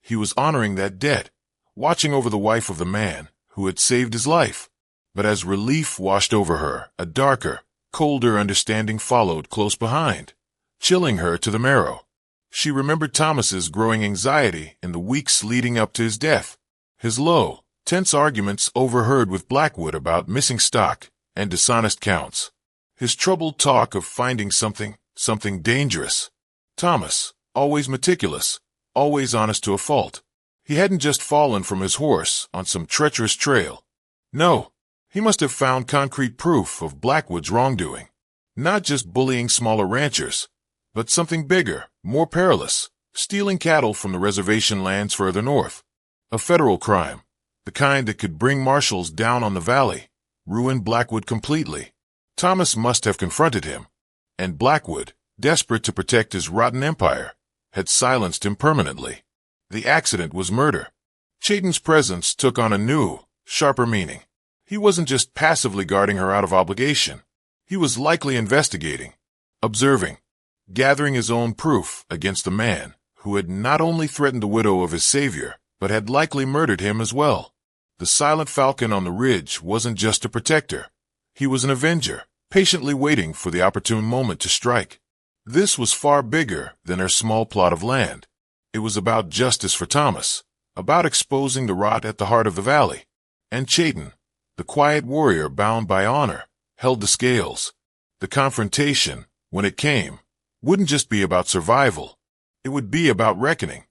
He was honoring that debt, watching over the wife of the man who had saved his life. But as relief washed over her, a darker, colder understanding followed close behind, chilling her to the marrow. She remembered Thomas's growing anxiety in the weeks leading up to his death, his low, tense arguments overheard with Blackwood about missing stock and dishonest counts, his troubled talk of finding something dangerous. Thomas, always meticulous, always honest to a fault. He hadn't just fallen from his horse on some treacherous trail. No, he must have found concrete proof of Blackwood's wrongdoing. Not just bullying smaller ranchers, but something bigger, more perilous, stealing cattle from the reservation lands further north. A federal crime, the kind that could bring marshals down on the valley, ruin Blackwood completely. Thomas must have confronted him, and Blackwood, desperate to protect his rotten empire, had silenced him permanently. The accident was murder. Chayton's presence took on a new, sharper meaning. He wasn't just passively guarding her out of obligation. He was likely investigating, observing, gathering his own proof against the man who had not only threatened the widow of his savior, but had likely murdered him as well. The silent falcon on the ridge wasn't just a protector. He was an avenger, patiently waiting for the opportune moment to strike. This was far bigger than her small plot of land. It was about justice for Thomas, about exposing the rot at the heart of the valley. And Chayton, the quiet warrior bound by honor, held the scales. The confrontation, when it came, wouldn't just be about survival. It would be about reckoning.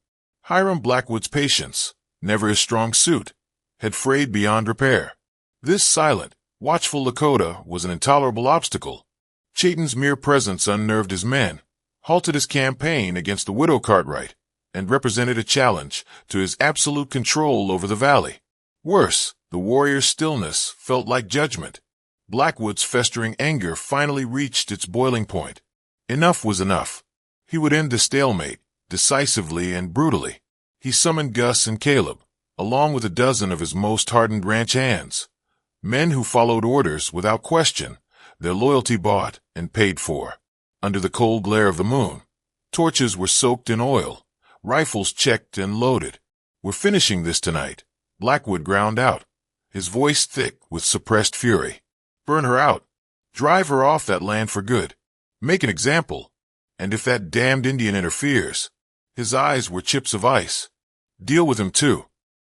Hiram Blackwood's patience, never his strong suit, had frayed beyond repair. This silent, watchful Lakota was an intolerable obstacle. Chayton's mere presence unnerved his men, halted his campaign against the widow Cartwright, and represented a challenge to his absolute control over the valley. Worse, the warrior's stillness felt like judgment. Blackwood's festering anger finally reached its boiling point. Enough was enough. He would end the stalemate, decisively and brutally. He summoned Gus and Caleb, along with a dozen of his most hardened ranch hands. Men who followed orders without question, their loyalty bought and paid for. Under the cold glare of the moon, torches were soaked in oil, rifles checked and loaded. "We're finishing this tonight," Blackwood ground out, his voice thick with suppressed fury. "Burn her out. Drive her off that land for good. Make an example. And if that damned Indian interferes—" His eyes were chips of ice. "Deal with him too.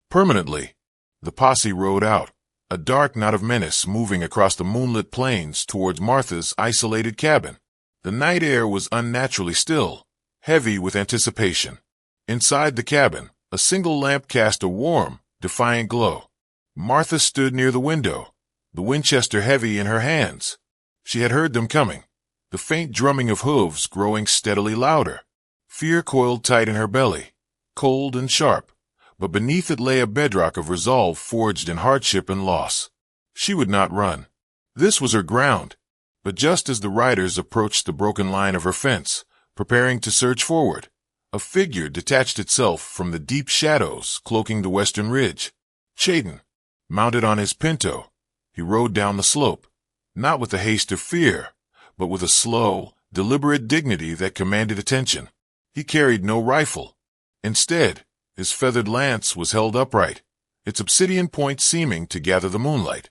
Permanently." The posse rode out, a dark knot of menace moving across the moonlit plains towards Martha's isolated cabin. The night air was unnaturally still, heavy with anticipation. Inside the cabin, a single lamp cast a warm, defiant glow. Martha stood near the window, the Winchester heavy in her hands. She had heard them coming, the faint drumming of hooves growing steadily louder. Fear coiled tight in her belly, cold and sharp, but beneath it lay a bedrock of resolve forged in hardship and loss. She would not run. This was her ground. But just as the riders approached the broken line of her fence, preparing to surge forward, a figure detached itself from the deep shadows cloaking the western ridge. Chayton, mounted on his pinto, he rode down the slope, not with the haste of fear, but with a slow, deliberate dignity that commanded attention. He carried no rifle. Instead, his feathered lance was held upright, its obsidian point seeming to gather the moonlight.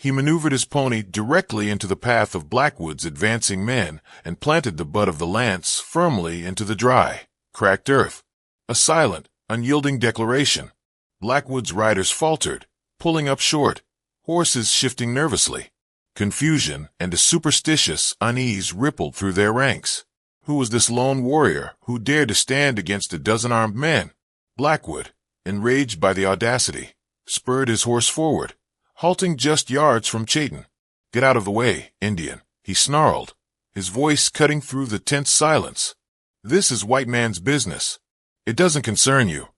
He maneuvered his pony directly into the path of Blackwood's advancing men and planted the butt of the lance firmly into the dry, cracked earth. A silent, unyielding declaration. Blackwood's riders faltered, pulling up short, horses shifting nervously. Confusion and a superstitious unease rippled through their ranks. Who was this lone warrior who dared to stand against a dozen armed men? Blackwood, enraged by the audacity, spurred his horse forward, halting just yards from Chayton. "Get out of the way, Indian," he snarled, his voice cutting through the tense silence. "This is white man's business. It doesn't concern you."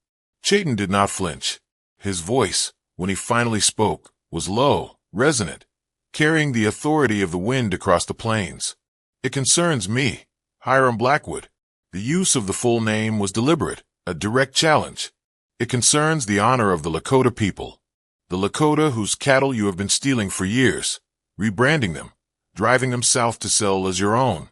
Chayton did not flinch. His voice, when he finally spoke, was low, resonant, carrying the authority of the wind across the plains. "It concerns me, Hiram Blackwood." The use of the full name was deliberate, a direct challenge. "It concerns the honor of the Lakota people. The Lakota whose cattle you have been stealing for years, rebranding them, driving them south to sell as your own."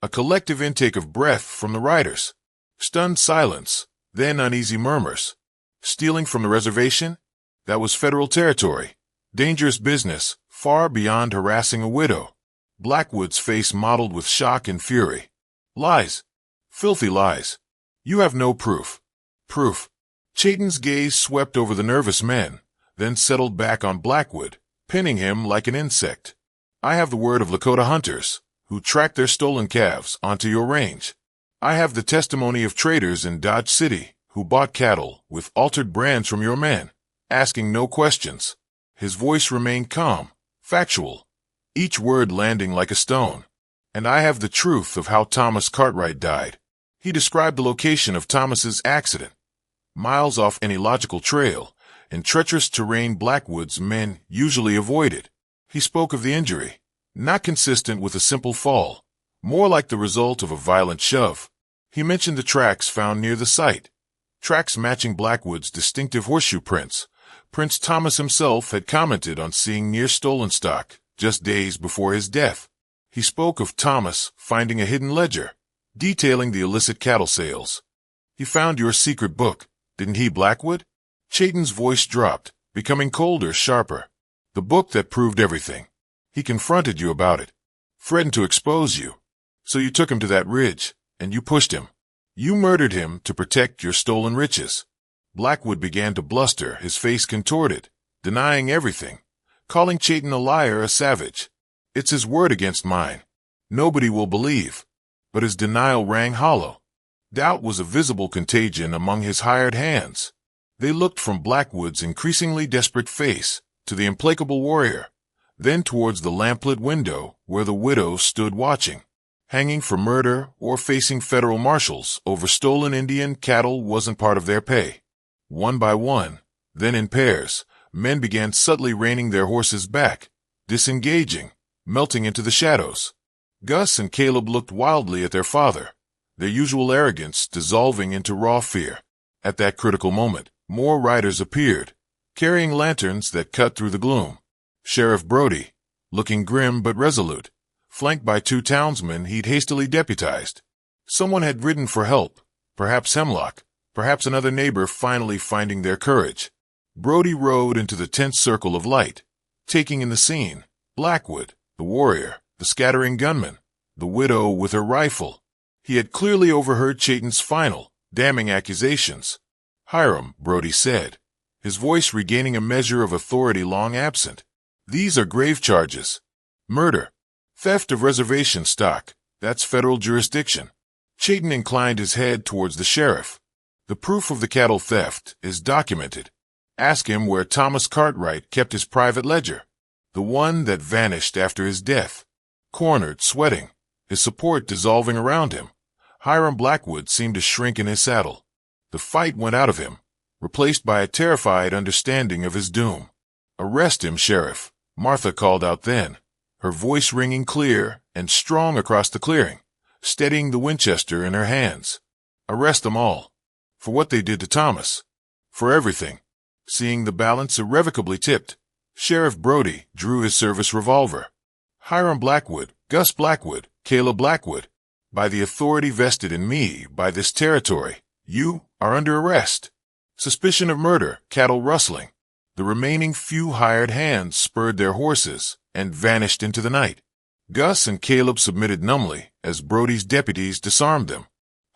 A collective intake of breath from the riders. Stunned silence, then uneasy murmurs. Stealing from the reservation? That was federal territory. Dangerous business, far beyond harassing a widow. Blackwood's face mottled with shock and fury. "Lies. Filthy lies. You have no proof." "Proof." Chayton's gaze swept over the nervous men, then settled back on Blackwood, pinning him like an insect. "I have the word of Lakota hunters, who tracked their stolen calves onto your range. I have the testimony of traders in Dodge City who bought cattle with altered brands from your men, asking no questions." His voice remained calm, factual, each word landing like a stone. "And I have the truth of how Thomas Cartwright died." He described the location of Thomas's accident, miles off any logical trail, in treacherous terrain Blackwood's men usually avoided. He spoke of the injury, not consistent with a simple fall, more like the result of a violent shove. He mentioned the tracks found near the site, tracks matching Blackwood's distinctive horseshoe prints. Prince Thomas himself had commented on seeing near stolen stock just days before his death. He spoke of Thomas finding a hidden ledger, detailing the illicit cattle sales. "He found your secret book, didn't he, Blackwood?" Chayton's voice dropped, becoming colder, sharper. "The book that proved everything. He confronted you about it, threatened to expose you. So you took him to that ridge, and you pushed him. You murdered him to protect your stolen riches." Blackwood began to bluster, his face contorted, denying everything, calling Chayton a liar, a savage. "It's his word against mine. Nobody will believe." But his denial rang hollow. Doubt was a visible contagion among his hired hands. They looked from Blackwood's increasingly desperate face to the implacable warrior, then towards the lamplit window where the widow stood watching. Hanging for murder or facing federal marshals over stolen Indian cattle wasn't part of their pay. One by one, then in pairs, men began subtly reining their horses back, disengaging, melting into the shadows. Gus and Caleb looked wildly at their father, their usual arrogance dissolving into raw fear. At that critical moment, more riders appeared, carrying lanterns that cut through the gloom. Sheriff Brody, looking grim but resolute, flanked by two townsmen he'd hastily deputized. Someone had ridden for help, perhaps Hemlock, Perhaps another neighbor finally finding their courage. Brody rode into the tense circle of light, taking in the scene Blackwood, the warrior, the scattering gunman, the widow with her rifle. He had clearly overheard Chayton's final, damning accusations. "Hiram," Brody said, his voice regaining a measure of authority long absent. "These are grave charges. Murder. Theft of reservation stock. That's federal jurisdiction." Chayton inclined his head towards the sheriff. "The proof of the cattle theft is documented. Ask him where Thomas Cartwright kept his private ledger, the one that vanished after his death." Cornered, sweating, his support dissolving around him, Hiram Blackwood seemed to shrink in his saddle. The fight went out of him, replaced by a terrified understanding of his doom. "Arrest him, Sheriff," Martha called out then, her voice ringing clear and strong across the clearing, steadying the Winchester in her hands. "Arrest them all. For what they did to Thomas. For everything." Seeing the balance irrevocably tipped, Sheriff Brody drew his service revolver. "Hiram Blackwood, Gus Blackwood, Caleb Blackwood, by the authority vested in me by this territory, you are under arrest. Suspicion of murder, cattle rustling." The remaining few hired hands spurred their horses and vanished into the night. Gus and Caleb submitted numbly as Brody's deputies disarmed them.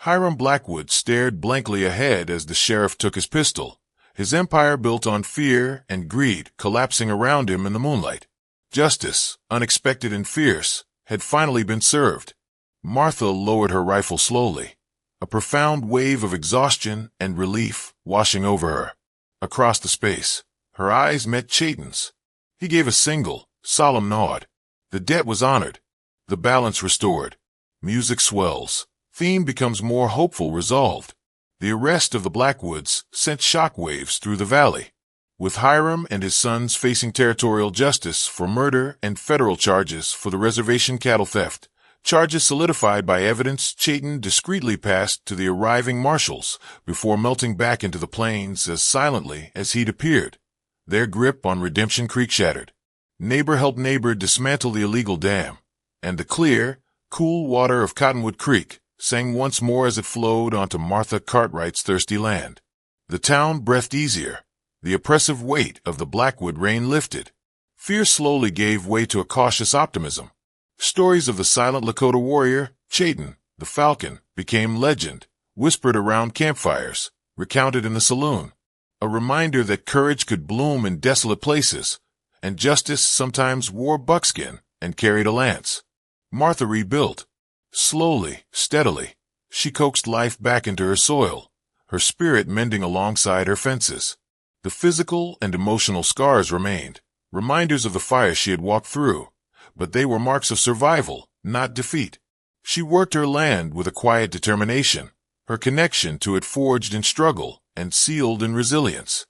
Hiram Blackwood stared blankly ahead as the sheriff took his pistol, his empire built on fear and greed collapsing around him in the moonlight. Justice, unexpected and fierce, had finally been served. Martha lowered her rifle slowly, a profound wave of exhaustion and relief washing over her. Across the space, her eyes met Chayton's. He gave a single, solemn nod. The debt was honored, the balance restored. Music swells. Theme becomes more hopeful, resolved. The arrest of the Blackwoods sent shockwaves through the valley. With Hiram and his sons facing territorial justice for murder and federal charges for the reservation cattle theft, charges solidified by evidence Chayton discreetly passed to the arriving marshals before melting back into the plains as silently as he'd appeared. Their grip on Redemption Creek shattered. Neighbor helped neighbor dismantle the illegal dam, and the clear, cool water of Cottonwood Creek sang once more as it flowed onto Martha Cartwright's thirsty land. The town breathed easier. The oppressive weight of the Blackwood rain lifted. Fear slowly gave way to a cautious optimism. Stories of the silent Lakota warrior, Chayton, the Falcon, became legend, whispered around campfires, recounted in the saloon. A reminder that courage could bloom in desolate places, and justice sometimes wore buckskin and carried a lance. Martha rebuilt. Slowly, steadily, she coaxed life back into her soil, her spirit mending alongside her fences. The physical and emotional scars remained, reminders of the fire she had walked through, but they were marks of survival, not defeat. She worked her land with a quiet determination, her connection to it forged in struggle and sealed in resilience.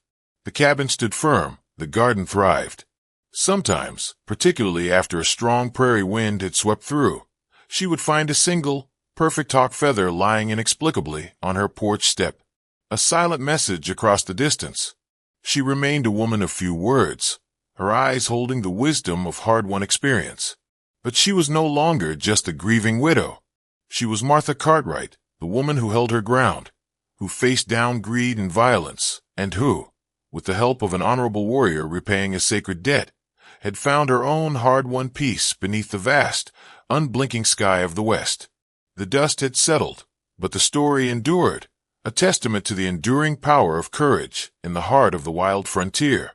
The cabin stood firm, the garden thrived. Sometimes, particularly after a strong prairie wind had swept through, she would find a single, perfect hawk feather lying inexplicably on her porch step, a silent message across the distance. She remained a woman of few words, her eyes holding the wisdom of hard-won experience. But she was no longer just a grieving widow. She was Martha Cartwright, the woman who held her ground, who faced down greed and violence, and who, with the help of an honorable warrior repaying a sacred debt, had found her own hard-won peace beneath the vast, unblinking sky of the West. The dust had settled, but the story endured, a testament to the enduring power of courage in the heart of the wild frontier.